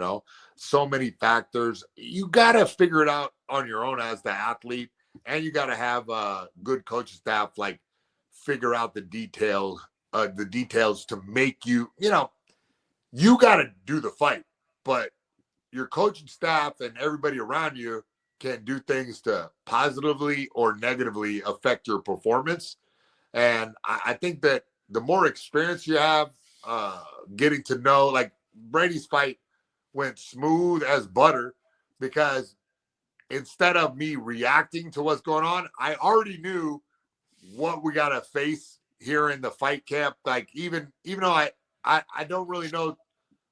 so many factors. You got to figure it out on your own as the athlete. And you got to have a good coaching staff, figure out the details to make you got to do the fight, but your coaching staff and everybody around you can do things to positively or negatively affect your performance. And I think that the more experience you have, getting to know, like Brady's fight went smooth as butter because instead of me reacting to what's going on, I already knew what we got to face here in the fight camp. Like even though I don't really know,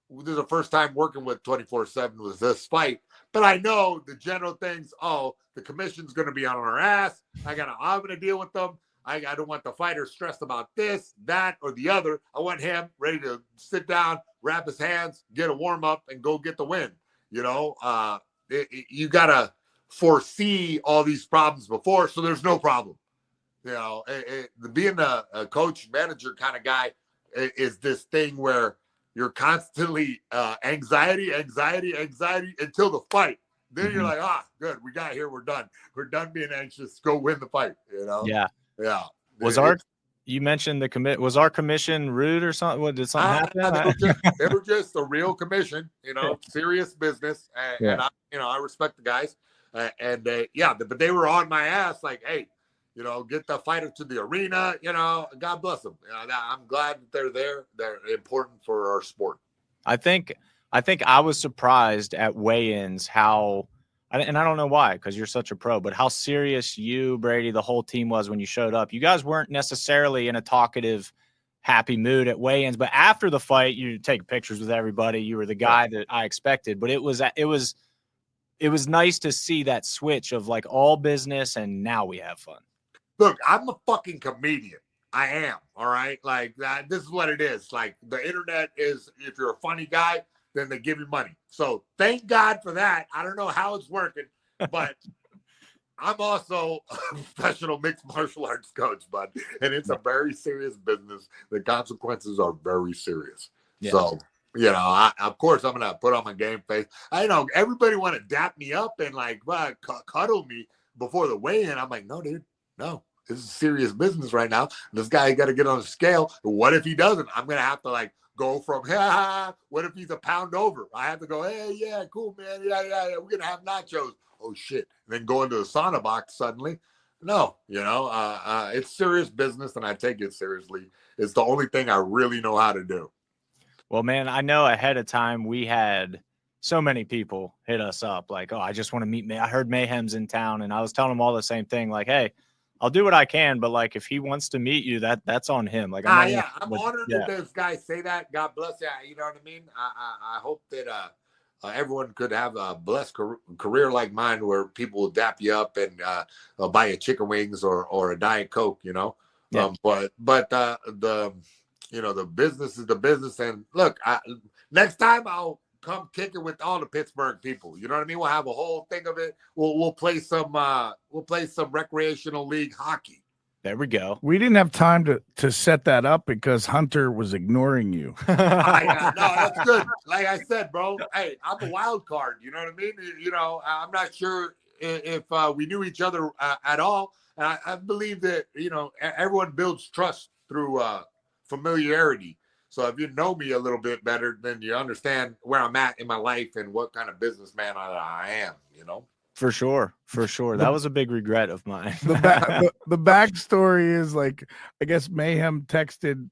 this is the first time working with 24/7 with this fight, but I know the general things. Oh, the commission's going to be on our ass. I'm going to deal with them. I don't want the fighter stressed about this, that, or the other. I want him ready to sit down, wrap his hands, get a warm up, and go get the win. You know, you got to foresee all these problems before, so there's no problem. You know, being a coach manager kind of guy is this thing where you're constantly anxiety until the fight. Then you're like, good, we got here, we're done. We're done being anxious. Go win the fight. You know? Yeah. Yeah. You mentioned was our commission rude or something? What, did something happen? They were just a real commission, you know, serious business. And I respect the guys. But they were on my ass like, hey, you know, get the fighter to the arena, you know, God bless them. You know, I'm glad that they're there. They're important for our sport. I think I was surprised at weigh-ins how, and I don't know why, because you're such a pro, but how serious you, Brady, the whole team was when you showed up. You guys weren't necessarily in a talkative, happy mood at weigh-ins, but after the fight, you take pictures with everybody. You were the guy that I expected, but it was nice to see that switch of like all business and now we have fun. Look, I'm a fucking comedian. I am. All right. Like that. This is what it is. Like the internet is, if you're a funny guy, then they give you money. So thank God for that. I don't know how it's working, but I'm also a professional mixed martial arts coach, bud. And it's a very serious business. The consequences are very serious. Yeah. So, you know, of course, I'm going to put on my game face. I know everybody want to dap me up and like cuddle me before the weigh-in. I'm like, no, dude. No, this is serious business right now. This guy got to get on the scale. What if he doesn't? I'm going to have to like go from, what if he's a pound over? I have to go, hey, yeah, cool, man. Yeah. We're going to have nachos. Oh, shit. And then go into the sauna box suddenly. No, you know, it's serious business and I take it seriously. It's the only thing I really know how to do. Well, man, I know ahead of time we had so many people hit us up like, oh, I just want to meet me. I heard Mayhem's in town. And I was telling them all the same thing. Like, hey, I'll do what I can, but like if he wants to meet you, that's on him. Like, I'm honored that those guys say that. God bless you. You know what I mean? I hope that everyone could have a blessed career like mine, where people will dap you up and buy you chicken wings or a Diet Coke. You know, but the business is the business. And look, next time I'll come kicking with all the Pittsburgh people. You know what I mean? We'll have a whole thing of it. We'll play some recreational league hockey. There we go. We didn't have time to set that up because Hunter was ignoring you. No, that's good. Like I said, bro, hey, I'm a wild card. You know what I mean? You know, I'm not sure if we knew each other at all. And I believe that, you know, everyone builds trust through familiarity. So if you know me a little bit better, then you understand where I'm at in my life and what kind of businessman I am, you know? For sure. That was a big regret of mine. The backstory is like, I guess Mayhem texted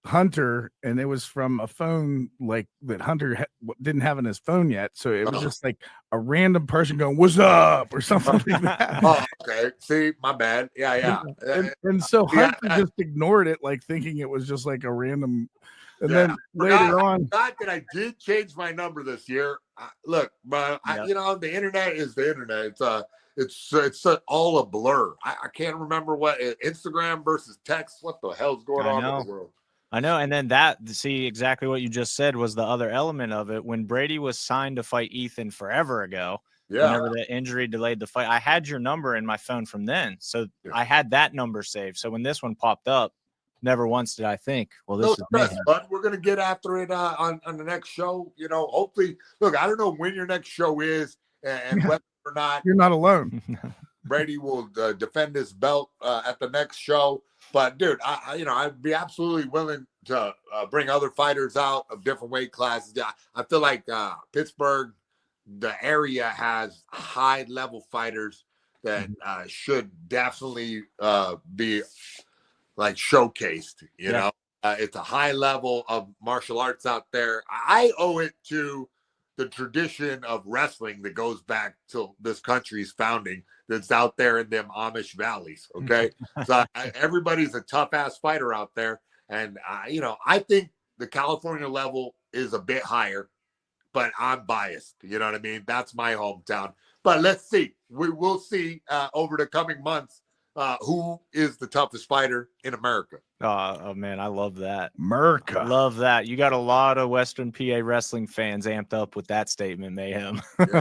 Hunter and it was from a phone like that Hunter didn't have on his phone yet. So it was just like a random person going, "What's up?" or something like that. Oh, okay. See, my bad. Yeah. And so Hunter just ignored it, like thinking it was just like a random. And then later on, I forgot that I did change my number this year. Look, but you know, the internet is the internet. It's all a blur. I can't remember what Instagram versus text. What the hell's going on in the world? I know. And then see exactly what you just said was the other element of it. When Brady was signed to fight Ethan forever ago, whenever the injury delayed the fight, I had your number in my phone from then. So I had that number saved. So when this one popped up, never once did I think, well, this is Mayhem. But we're gonna get after it on the next show. You know, hopefully. Look, I don't know when your next show is and whether or not you're not alone. Brady will defend his belt at the next show. But dude, I'd be absolutely willing to bring other fighters out of different weight classes. I feel like Pittsburgh the area has high level fighters that should definitely be like showcased, you know. It's a high level of martial arts out there. I owe it to the tradition of wrestling that goes back to this country's founding, that's out there in them Amish valleys. Okay. So everybody's a tough ass fighter out there. And you know, I think the California level is a bit higher, but I'm biased. You know what I mean? That's my hometown. But let's see. We will see over the coming months who is the toughest fighter in America. Oh man, I love that. America. Love that. You got a lot of Western PA wrestling fans amped up with that statement, Mayhem. Yeah,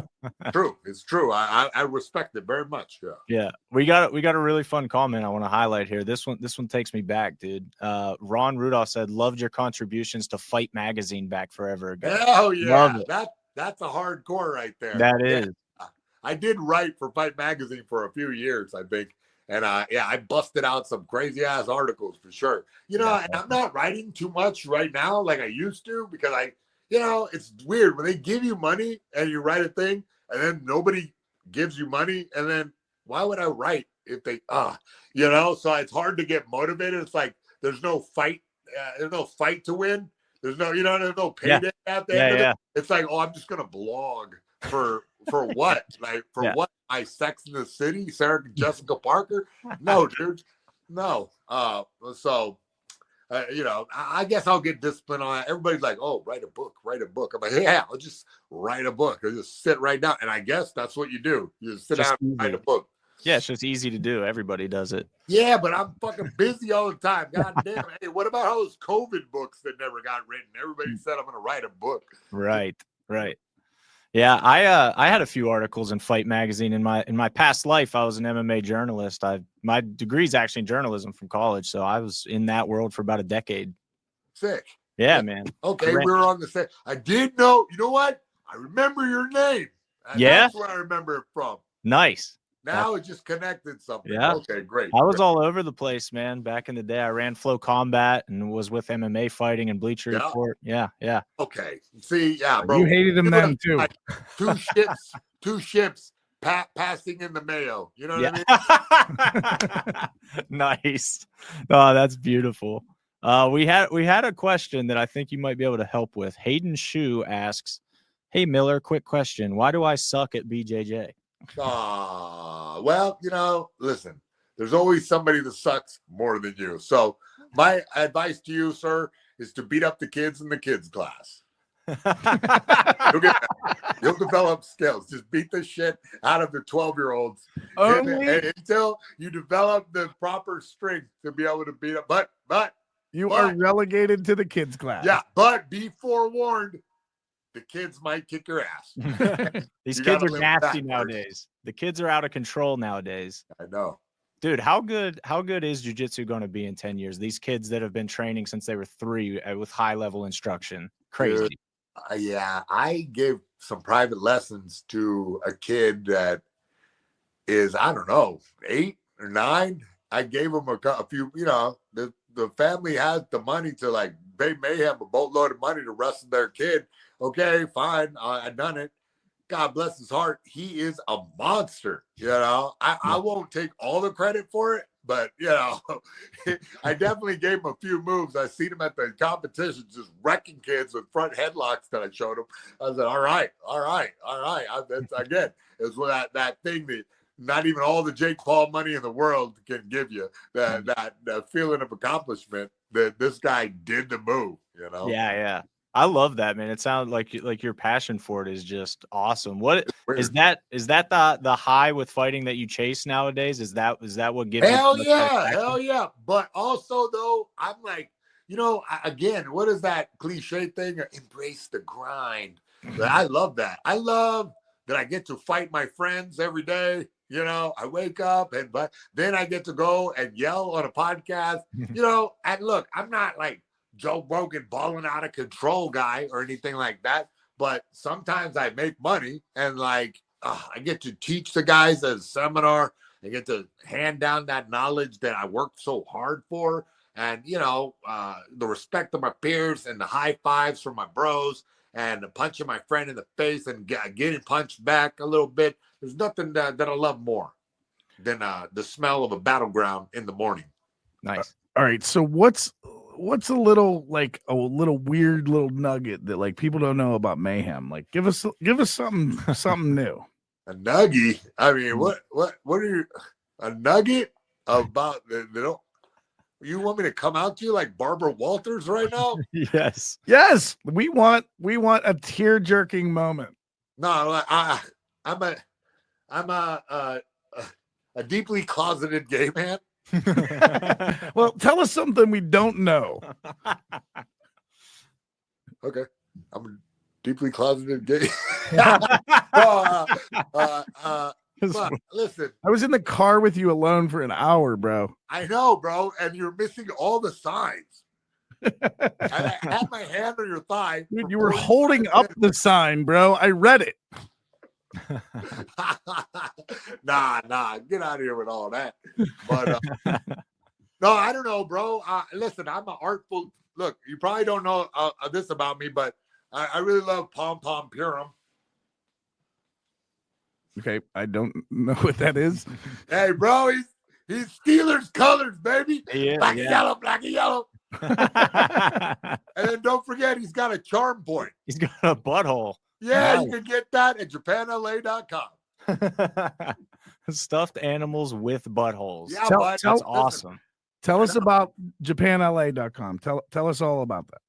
true. It's true. I respect it very much. Yeah. Yeah. We got a really fun comment I want to highlight here. This one takes me back, dude. Ron Rudolph said, loved your contributions to Fight Magazine back forever ago. Oh yeah. Love it. That's a hardcore right there. That is. I did write for Fight Magazine for a few years, I think. And I busted out some crazy ass articles for sure. You know, and I'm not writing too much right now like I used to, because you know, it's weird when they give you money and you write a thing and then nobody gives you money. And then why would I write if they, you know, so it's hard to get motivated. It's like, there's no fight to win. There's no payday out there. Yeah. It's like, oh, I'm just going to blog for what? Like what? My Sex in the City, Sarah Jessica Parker? No, dude. No. So you know, I guess I'll get disciplined on that. Everybody's like, oh, write a book. I'm like, yeah, I'll just write a book. I'll just sit right down. And I guess that's what you do. You just sit down and write a book. Yeah, it's just easy to do. Everybody does it. Yeah, but I'm fucking busy all the time. God damn. Hey, what about all those COVID books that never got written? Everybody said I'm gonna write a book. Right. Yeah, I had a few articles in Fight Magazine in my past life. I was an MMA journalist. My degree is actually in journalism from college, so I was in that world for about a decade. Sick. Yeah, man. Okay, we were on the same. I did know. You know what? I remember your name. That's where I remember it from. Nice. Now it just connected something. Yeah. Okay, great. I was all over the place, man. Back in the day, I ran Flow Combat and was with MMA fighting and Bleacher Report. Yeah. Okay. See, yeah, bro. You hated him then too. Like two ships passing in the Mayo. You know what I mean? Nice. Oh, that's beautiful. We had a question that I think you might be able to help with. Hayden Shu asks, "Hey Miller, quick question. Why do I suck at BJJ?" Well, you know, listen, there's always somebody that sucks more than you. So my advice to you, sir, is to beat up the kids in the kids class. You'll develop skills. Just beat the shit out of the 12-year-olds until you develop the proper strength to be able to beat up. But you are relegated to the kids class. Yeah, but be forewarned. The kids might kick your ass. These kids are nasty nowadays. The kids are out of control nowadays. I know. Dude, how good is jiu-jitsu going to be in 10 years? These kids that have been training since they were 3 with high-level instruction. Crazy. Dude, yeah, I gave some private lessons to a kid that is, I don't know, 8 or 9. I gave him a few, you know, the family has the money to like pay Mayhem a boatload of money to wrestle their kid. Okay, fine. I done it. God bless his heart. He is a monster. You know, I won't take all the credit for it, but you know, I definitely gave him a few moves. I seen him at the competition just wrecking kids with front headlocks that I showed him. I said, all right. Again, it's that thing that not even all the Jake Paul money in the world can give you, that feeling of accomplishment that this guy did the move, you know? Yeah. I love that, man. It sounds like your passion for it is just awesome. What is that? Is that the high with fighting that you chase nowadays? Is that what gives hell yeah. But also though, I'm like, you know, again, what is that cliche thing? Embrace the grind. But I love that. I love that I get to fight my friends every day. You know, I wake up but then I get to go and yell on a podcast, you know, and look, I'm not like Joe Rogan balling out of control guy or anything like that. But sometimes I make money and like, I get to teach the guys at a seminar. I get to hand down that knowledge that I worked so hard for. And, you know, the respect of my peers and the high fives from my bros. and punching my friend in the face and getting punched back a little bit. There's nothing that I love more than the smell of a battleground in the morning. Nice. All right. So what's a little weird little nugget that like people don't know about Mayhem? Like give us something new. A nugget? I mean, what are you, a nugget about? They don't. You want me to come out to you like Barbara Walters right now? Yes. Yes. We want a tear jerking moment. No, I'm a deeply closeted gay man. Well, tell us something we don't know. Okay, I'm a deeply closeted gay. But listen, I was in the car with you alone for an hour, bro. I know, bro, and you're missing all the signs. I had my hand on your thigh. Dude, you were holding up the sign, bro. I read it. Nah, get out of here with all that. But no, I don't know, bro. Listen, I'm an artful. Look, you probably don't know this about me, but I really love Pom Pom Purim. Okay, I don't know what that is. Hey, bro, he's Steelers colors, baby. Yeah, black and yellow, black and yellow. And then don't forget, he's got a charm point. He's got a butthole. Yeah, Nice. you can get that at japanla.com. Stuffed animals with buttholes. Yeah, Tell- bud. That's tell- awesome. Tell us about japanla.com. Tell us all about that.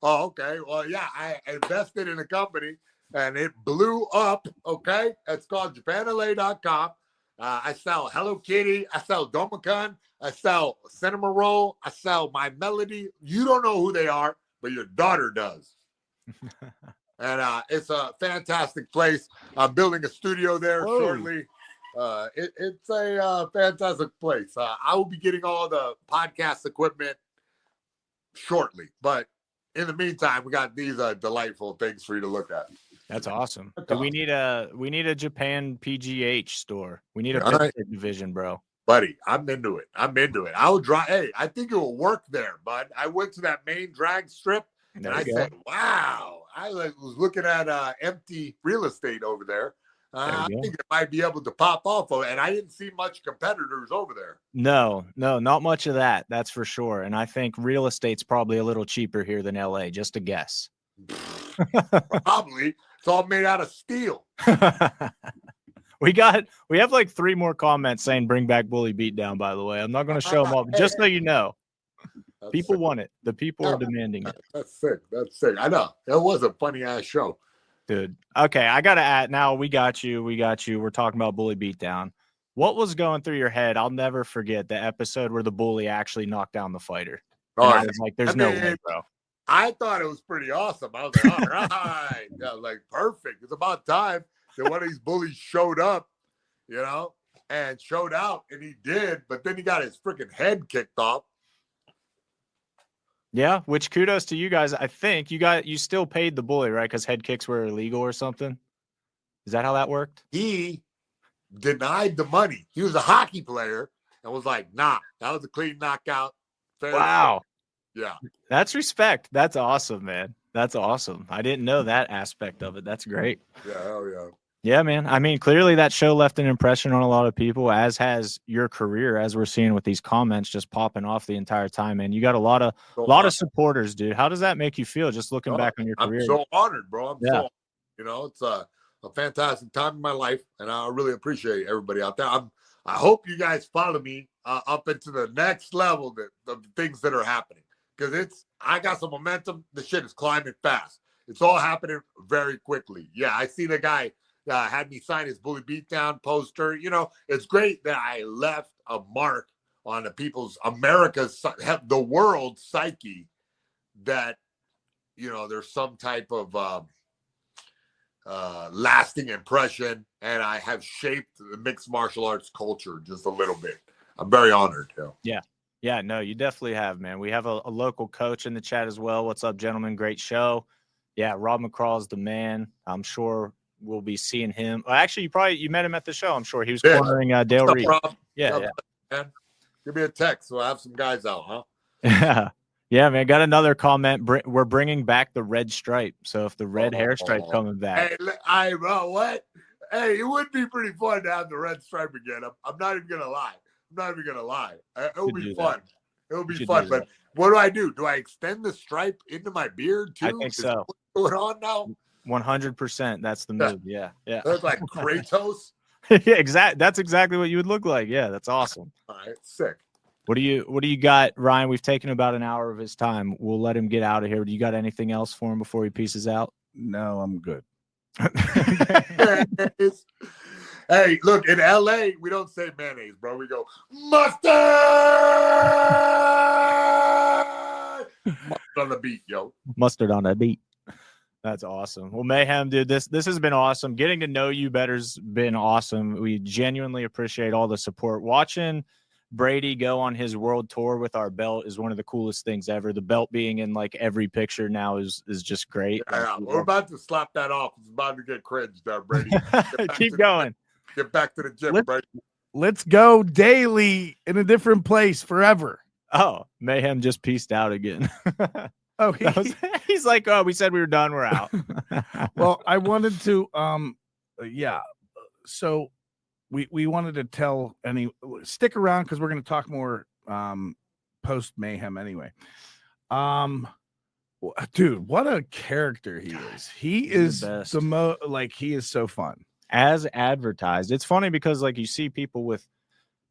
Oh, okay. Well, yeah, I invested in a company and it blew up. Okay. It's called japanla.com. I sell Hello Kitty. I sell Domican. I sell Cinema Roll. I sell My Melody. You don't know who they are, but your daughter does. And it's a fantastic place. I'm building a studio there shortly. It's a fantastic place. I will be getting all the podcast equipment shortly, but in the meantime, we got these delightful things for you to look at. That's awesome. Do we need a Japan PGH store? We need a All right. biscuit division, bro. Buddy, I'm into it. I will drive. Hey, I think it will work there, bud. I went to that main drag strip and I said, wow. I was looking at empty real estate over there. I think it might be able to pop off of it. And I didn't see much competitors over there. No, not much of that. That's for sure. And I think real estate's probably a little cheaper here than LA, just a guess. Probably. It's all made out of steel. We have like 3 more comments saying bring back Bully Beatdown, by the way. I'm not going to show them up, just so you know. People want it. The people are demanding it. That's sick. I know. That was a funny ass show. Dude. Okay, I got to add now. We got you. We're talking about Bully Beatdown. What was going through your head? I'll never forget the episode where the bully actually knocked down the fighter. Oh, I was like, there's no way, bro. I thought it was pretty awesome. I was like, all right. Yeah, like, perfect. It's about time that one of these bullies showed up, and showed out, and he did, but then he got his freaking head kicked off. Yeah, which kudos to you guys. I think you still paid the bully, right? Because head kicks were illegal or something. Is that how that worked? He denied the money. He was a hockey player and was like, nah, that was a clean knockout. Fair Wow. Yeah. That's respect. That's awesome, man. That's awesome. I didn't know that aspect of it. That's great. Yeah, hell yeah. Yeah, man. I mean, clearly that show left an impression on a lot of people, as has your career, as we're seeing with these comments just popping off the entire time, man. You got a lot of supporters, dude. How does that make you feel just looking back on your career? I'm so honored, bro. It's a fantastic time in my life, and I really appreciate everybody out there. I hope you guys follow me up into the next level of the things that are happening, because I got some momentum. The shit is climbing fast. It's all happening very quickly. Yeah, I see the guy had me sign his Bully Beatdown poster. It's great that I left a mark on the world's psyche, that there's some type of lasting impression, and I have shaped the mixed martial arts culture just a little bit. I'm very honored. Yeah, no, you definitely have, man. We have a local coach in the chat as well. What's up, gentlemen? Great show. Yeah, Rob McCraw's the man. I'm sure we'll be seeing him. Well, actually, you met him at the show. I'm sure he was cornering Dale Reed. Yeah. Man? Give me a text. We'll have some guys out, huh? Yeah, man. Got another comment. We're bringing back the red stripe. So if the red hair stripe coming back. Hey, what? Hey, it would be pretty fun to have the red stripe again. I'm not even gonna lie. It would be fun. It would be fun. But what do? Do I extend the stripe into my beard too? I think so. What's going on now? 100%. That's the move. Yeah. That's like Kratos. Yeah, exactly. That's exactly what you would look like. Yeah, that's awesome. All right, sick. What do you got, Ryan? We've taken about an hour of his time. We'll let him get out of here. Do you got anything else for him before he pieces out? No, I'm good. Hey, look, in LA, we don't say mayonnaise, bro. We go mustard. Mustard on the beat, yo. Mustard on the beat. That's awesome. Well, Mayhem, dude, this has been awesome. Getting to know you better's been awesome. We genuinely appreciate all the support. Watching Brady go on his world tour with our belt is one of the coolest things ever. The belt being in like every picture now is just great. Yeah, we're about to slap that off. It's about to get cringe there, Brady. Keep going. Get back to the gym, Brady. Let's go daily in a different place forever. Oh, Mayhem just pieced out again. Oh, he's like, oh, we said we were done. We're out. Well, I wanted to, yeah. So we wanted to tell stick around because we're going to talk more post Mayhem anyway. Dude, what a character he is. He is the most he is so fun. As advertised. It's funny because like you see people with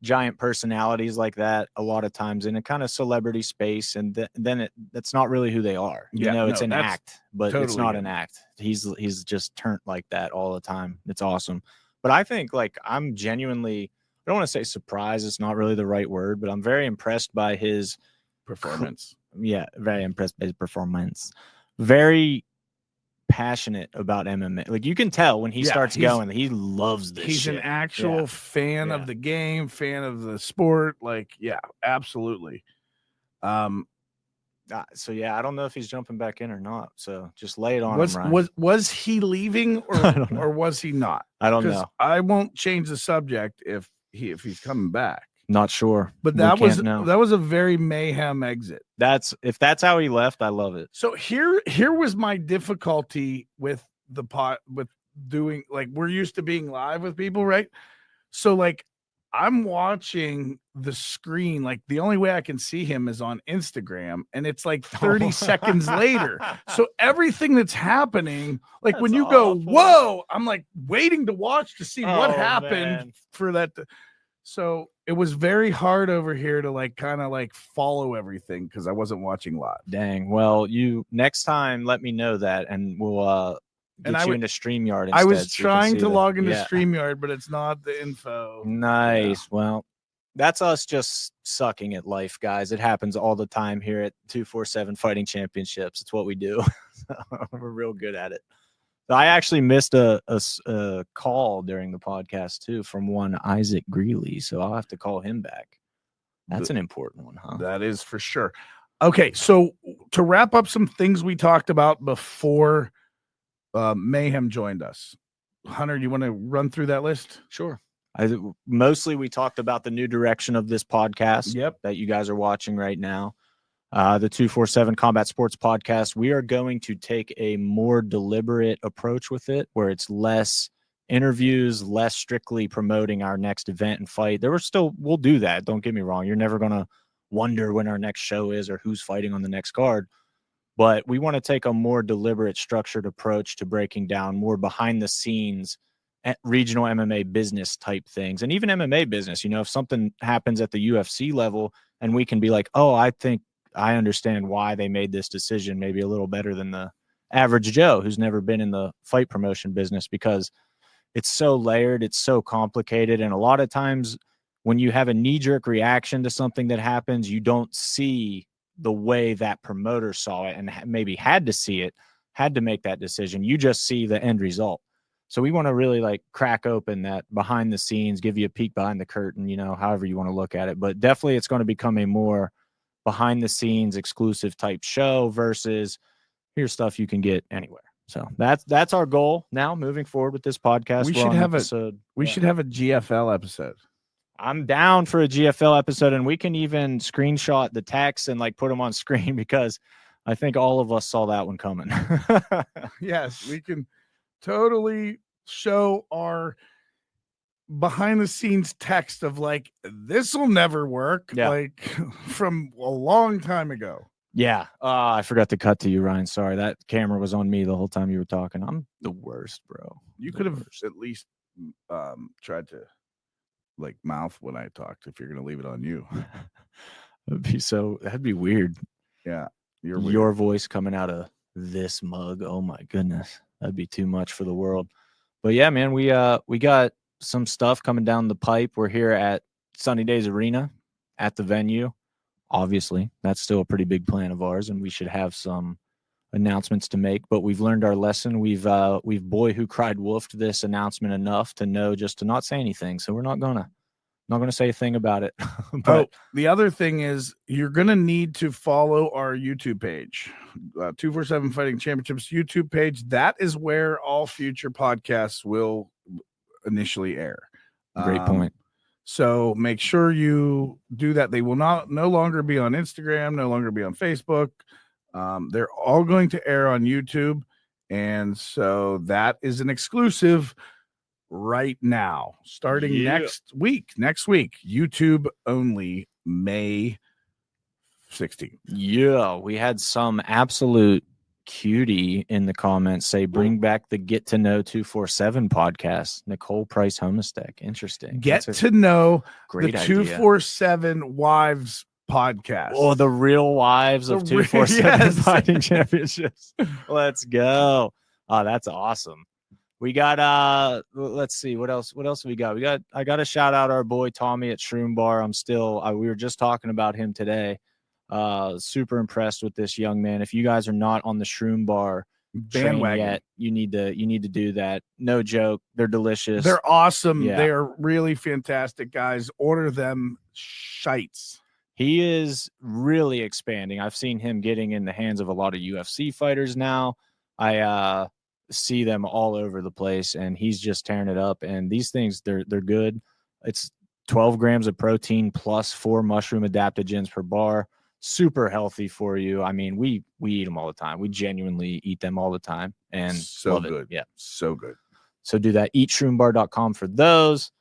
giant personalities like that a lot of times in a kind of celebrity space, and then that's not really who they are. It's an act, but totally it's not an act. He's just turned like that all the time. It's awesome. But I think like I'm genuinely, I don't want to say surprised, it's not really the right word, but I'm very impressed by his performance. Yeah, very impressed by his performance. Very passionate about MMA. Like you can tell when he starts going, he loves this. He's an actual fan of the game, fan of the sport. Like, yeah, absolutely. So yeah, I don't know if he's jumping back in or not. So just lay it on him, Ryan. Was he leaving or was he not? I don't know. I won't change the subject if he's coming back. Not sure. But that was a very Mayhem exit. If that's how he left, I love it. So here was my difficulty with the pot with doing, like, we're used to being live with people, right? So like I'm watching the screen, like the only way I can see him is on Instagram, and it's like 30 seconds later. So everything that's happening, like when you go, whoa, I'm like waiting to watch to see what happened for that. So it was very hard over here to like kind of like follow everything because I wasn't watching live. Dang. Well, you next time let me know that, and we'll get you into StreamYard instead. I was trying to log into StreamYard, but it's not the info. Nice. Yeah. Well, that's us just sucking at life, guys. It happens all the time here at 247 Fighting Championships. It's what we do. We're real good at it. I actually missed a call during the podcast too from one Isaac Greeley, so I'll have to call him back. That's an important one, huh? That is for sure. Okay, so to wrap up some things we talked about before Mayhem joined us, Hunter, you want to run through that list? Sure. Mostly we talked about the new direction of this podcast that you guys are watching right now. The 247 Combat Sports Podcast, we are going to take a more deliberate approach with it, where it's less interviews, less strictly promoting our next event and fight. We'll do that. Don't get me wrong. You're never going to wonder when our next show is or who's fighting on the next card. But we want to take a more deliberate, structured approach to breaking down more behind the scenes regional MMA business type things, and even MMA business. If something happens at the UFC level and we can be like, oh, I think I understand why they made this decision maybe a little better than the average Joe who's never been in the fight promotion business, because it's so layered, it's so complicated. And a lot of times when you have a knee-jerk reaction to something that happens, you don't see the way that promoter saw it and maybe had to see it, had to make that decision. You just see the end result. So we want to really like crack open that behind the scenes, give you a peek behind the curtain, however you want to look at it. But definitely it's going to become a more behind the scenes exclusive type show versus here's stuff you can get anywhere. So that's our goal now moving forward with this podcast. We should have a GFL episode. I'm down for a GFL episode, and we can even screenshot the text and like put them on screen because I think all of us saw that one coming. Yes, we can totally show our behind the scenes text of like, this will never work. Yeah. Like from a long time ago. Yeah. I forgot to cut to you, Ryan. Sorry. That camera was on me the whole time you were talking. I'm the worst, bro. You The could have worst. at least tried to like mouth when I talked if you're going to leave it on you. That'd be weird. Yeah. Your voice coming out of this mug. Oh my goodness. That'd be too much for the world. But yeah, man, we got some stuff coming down the pipe. We're here at Sunny Days Arena at the venue. Obviously, that's still a pretty big plan of ours, and we should have some announcements to make. But we've learned our lesson. We've boy who cried wolfed this announcement enough to know just to not say anything. So we're not gonna say a thing about it. But the other thing is you're gonna need to follow our YouTube page, 247 Fighting Championships YouTube page. That is where all future podcasts will initially air. Great point. So make sure you do that. They will no longer be on Instagram, no longer be on Facebook. They're all going to air on YouTube. And so that is an exclusive right now, starting next week, YouTube only, May 16th. Yeah, we had some absolute cutie in the comments say bring back the Get to Know 247 podcast. Nicole Price Homestead. Interesting. Get to know great the idea. 247 Wives podcast. Oh, the real wives of 247 Fighting Championships. Let's go. Oh, that's awesome. We got let's see what else we got. I got to shout out our boy Tommy at Shroom Bar. We were just talking about him today. Super impressed with this young man. If you guys are not on the Shroom Bar bandwagon yet, you need to do that. No joke. They're delicious. They're awesome. Yeah. They're really fantastic guys. Order them shites. He is really expanding. I've seen him getting in the hands of a lot of UFC fighters now. I see them all over the place, and he's just tearing it up. And these things, they're good. It's 12 grams of protein plus 4 mushroom adaptogens per bar. Super healthy for you. I mean, we eat them all the time. We genuinely eat them all the time, and so love good. It. Yeah, so good. So do that. Eatshroombar.com for those.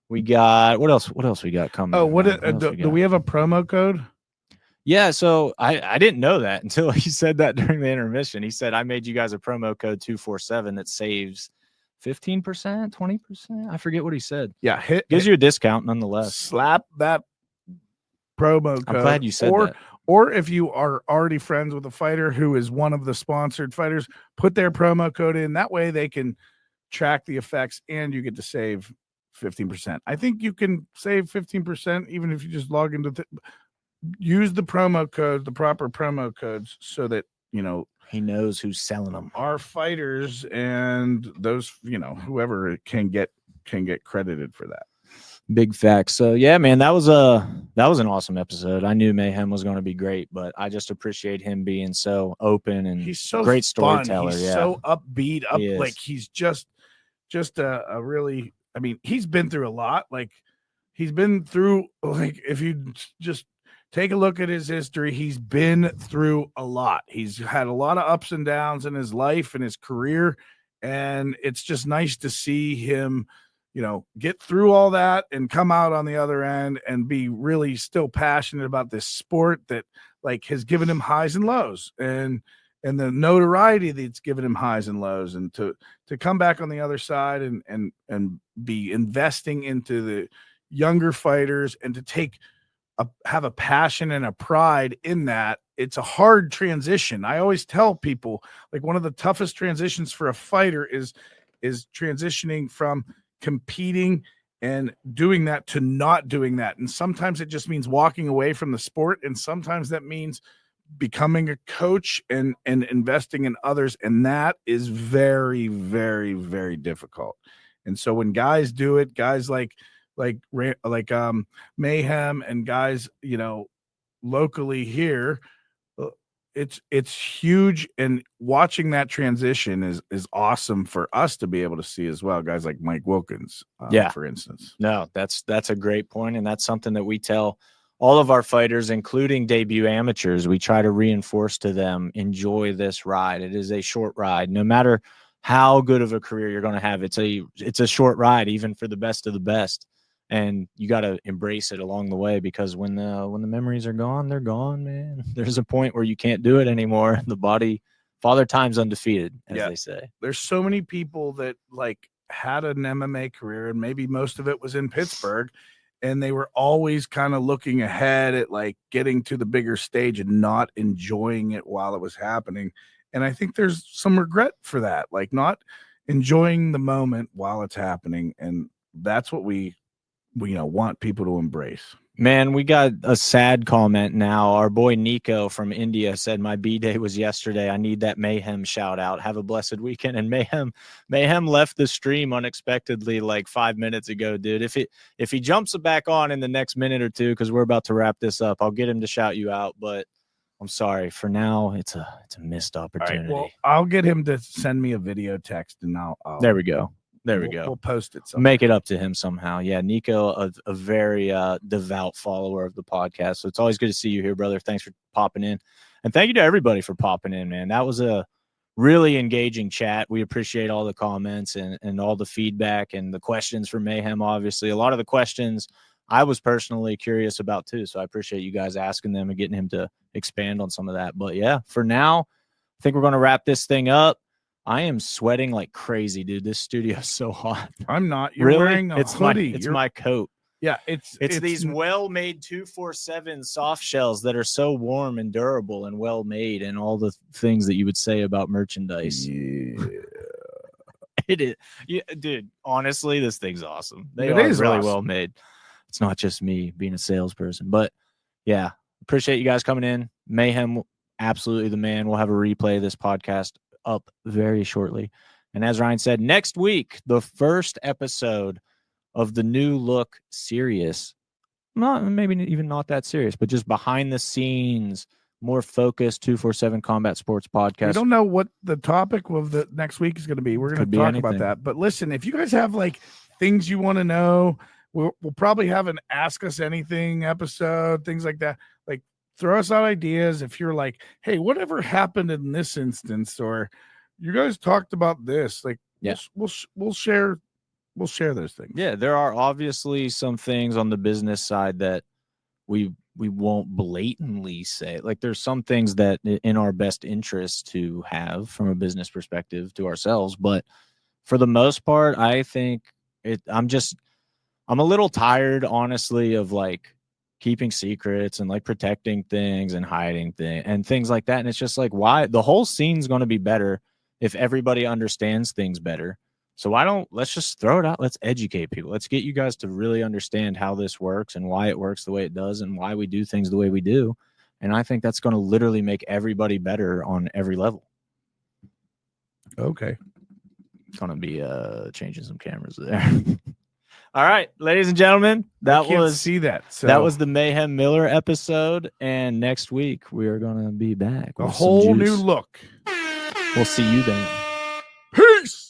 We got what else? What else we got coming? Oh, do we have a promo code? Yeah, so I didn't know that until he said that during the intermission. He said, I made you guys a promo code 247 that saves 15%, 20%. I forget what he said. Yeah, gives you a discount nonetheless. Slap that promo code. I'm glad you said that. Or if you are already friends with a fighter who is one of the sponsored fighters, put their promo code in. That way they can track the effects and you get to save 15%. I think you can save 15% even if you just log into use the promo code, the proper promo codes, so that he knows who's selling them. Our fighters and those, whoever can get credited for that. Big facts. So yeah, man, that was an awesome episode. I knew Mayhem was going to be great, but I just appreciate him being so open and he's so great storyteller. He's so upbeat, like he's just a really. I mean, he's been through a lot. Like he's been through. Like if you just take a look at his history, he's been through a lot. He's had a lot of ups and downs in his life and his career, and it's just nice to see him. Get through all that and come out on the other end and be really still passionate about this sport that like has given him highs and lows and the notoriety that's given him highs and lows, and to come back on the other side and be investing into the younger fighters and to have a passion and a pride in that. It's a hard transition. I always tell people like one of the toughest transitions for a fighter is transitioning from competing and doing that to not doing that. And sometimes it just means walking away from the sport. And sometimes that means becoming a coach and investing in others. And that is very, very, very difficult. And so when guys do it, guys like Mayhem and guys, locally here, it's huge, and watching that transition is awesome for us to be able to see as well. Guys like Mike Wilkins, for instance. No, that's a great point, and that's something that we tell all of our fighters, including debut amateurs. We try to reinforce to them, enjoy this ride. It is a short ride. No matter how good of a career you're going to have, it's a short ride, even for the best of the best. And you got to embrace it along the way, because when the memories are gone, they're gone, man. There's a point where you can't do it anymore. The body, Father Time's undefeated, as they say. There's so many people that like had an MMA career, and maybe most of it was in Pittsburgh, and they were always kind of looking ahead at like getting to the bigger stage and not enjoying it while it was happening. And I think there's some regret for that, like not enjoying the moment while it's happening. And that's what we want people to embrace. Man, we got a sad comment now. Our boy Nico from India said, my B-day was yesterday. I need that Mayhem shout out. Have a blessed weekend. And Mayhem left the stream unexpectedly like 5 minutes ago, dude. If he jumps back on in the next minute or two, because we're about to wrap this up, I'll get him to shout you out. But I'm sorry. For now, it's a missed opportunity. Right, well, I'll get him to send me a video text, and I'll there we go. There we go. We'll post it somewhere. Make it up to him somehow. Yeah, Nico, a very devout follower of the podcast. So it's always good to see you here, brother. Thanks for popping in. And thank you to everybody for popping in, man. That was a really engaging chat. We appreciate all the comments and all the feedback and the questions for Mayhem, obviously. A lot of the questions I was personally curious about too. So I appreciate you guys asking them and getting him to expand on some of that. But yeah, for now, I think we're going to wrap this thing up. I am sweating like crazy, dude. This studio is so hot. I'm not. You're really? Wearing a hoodie. It's my coat. Yeah, it's these well-made 247 soft shells that are so warm and durable and well-made, and all the things that you would say about merchandise. Yeah. It is. Yeah, dude, honestly, this thing's awesome. They It are is really awesome. well made. It's not just me being a salesperson, but yeah, appreciate you guys coming in. Mayhem, absolutely the man. We'll have a replay of this podcast up very shortly. And as Ryan said, next week, the first episode of the new look serious, maybe even not that serious, but just behind the scenes, more focused 247 Combat Sports podcast. I don't know what the topic of the next week is going to be. We're going to talk about that. But listen, if you guys have like things you want to know, we'll probably have an Ask Us Anything episode, things like that. Like, throw us out ideas. If you're like, hey, whatever happened in this instance, or you guys talked about this, like, yeah, we'll share those things. Yeah, there are obviously some things on the business side that we won't blatantly say. Like, there's some things that in our best interest to have from a business perspective to ourselves, but for the most part, I think I'm a little tired, honestly, of like keeping secrets and like protecting things and hiding things and things like that. And it's just like, why? The whole scene's going to be better if everybody understands things better. So let's just throw it out. Let's educate people. Let's get you guys to really understand how this works and why it works the way it does and why we do things the way we do. And I think that's going to literally make everybody better on every level. Okay. Going to be changing some cameras there. All right, ladies and gentlemen, that was the Mayhem Miller episode, and next week we are going to be back with a whole new look. We'll see you then. Peace.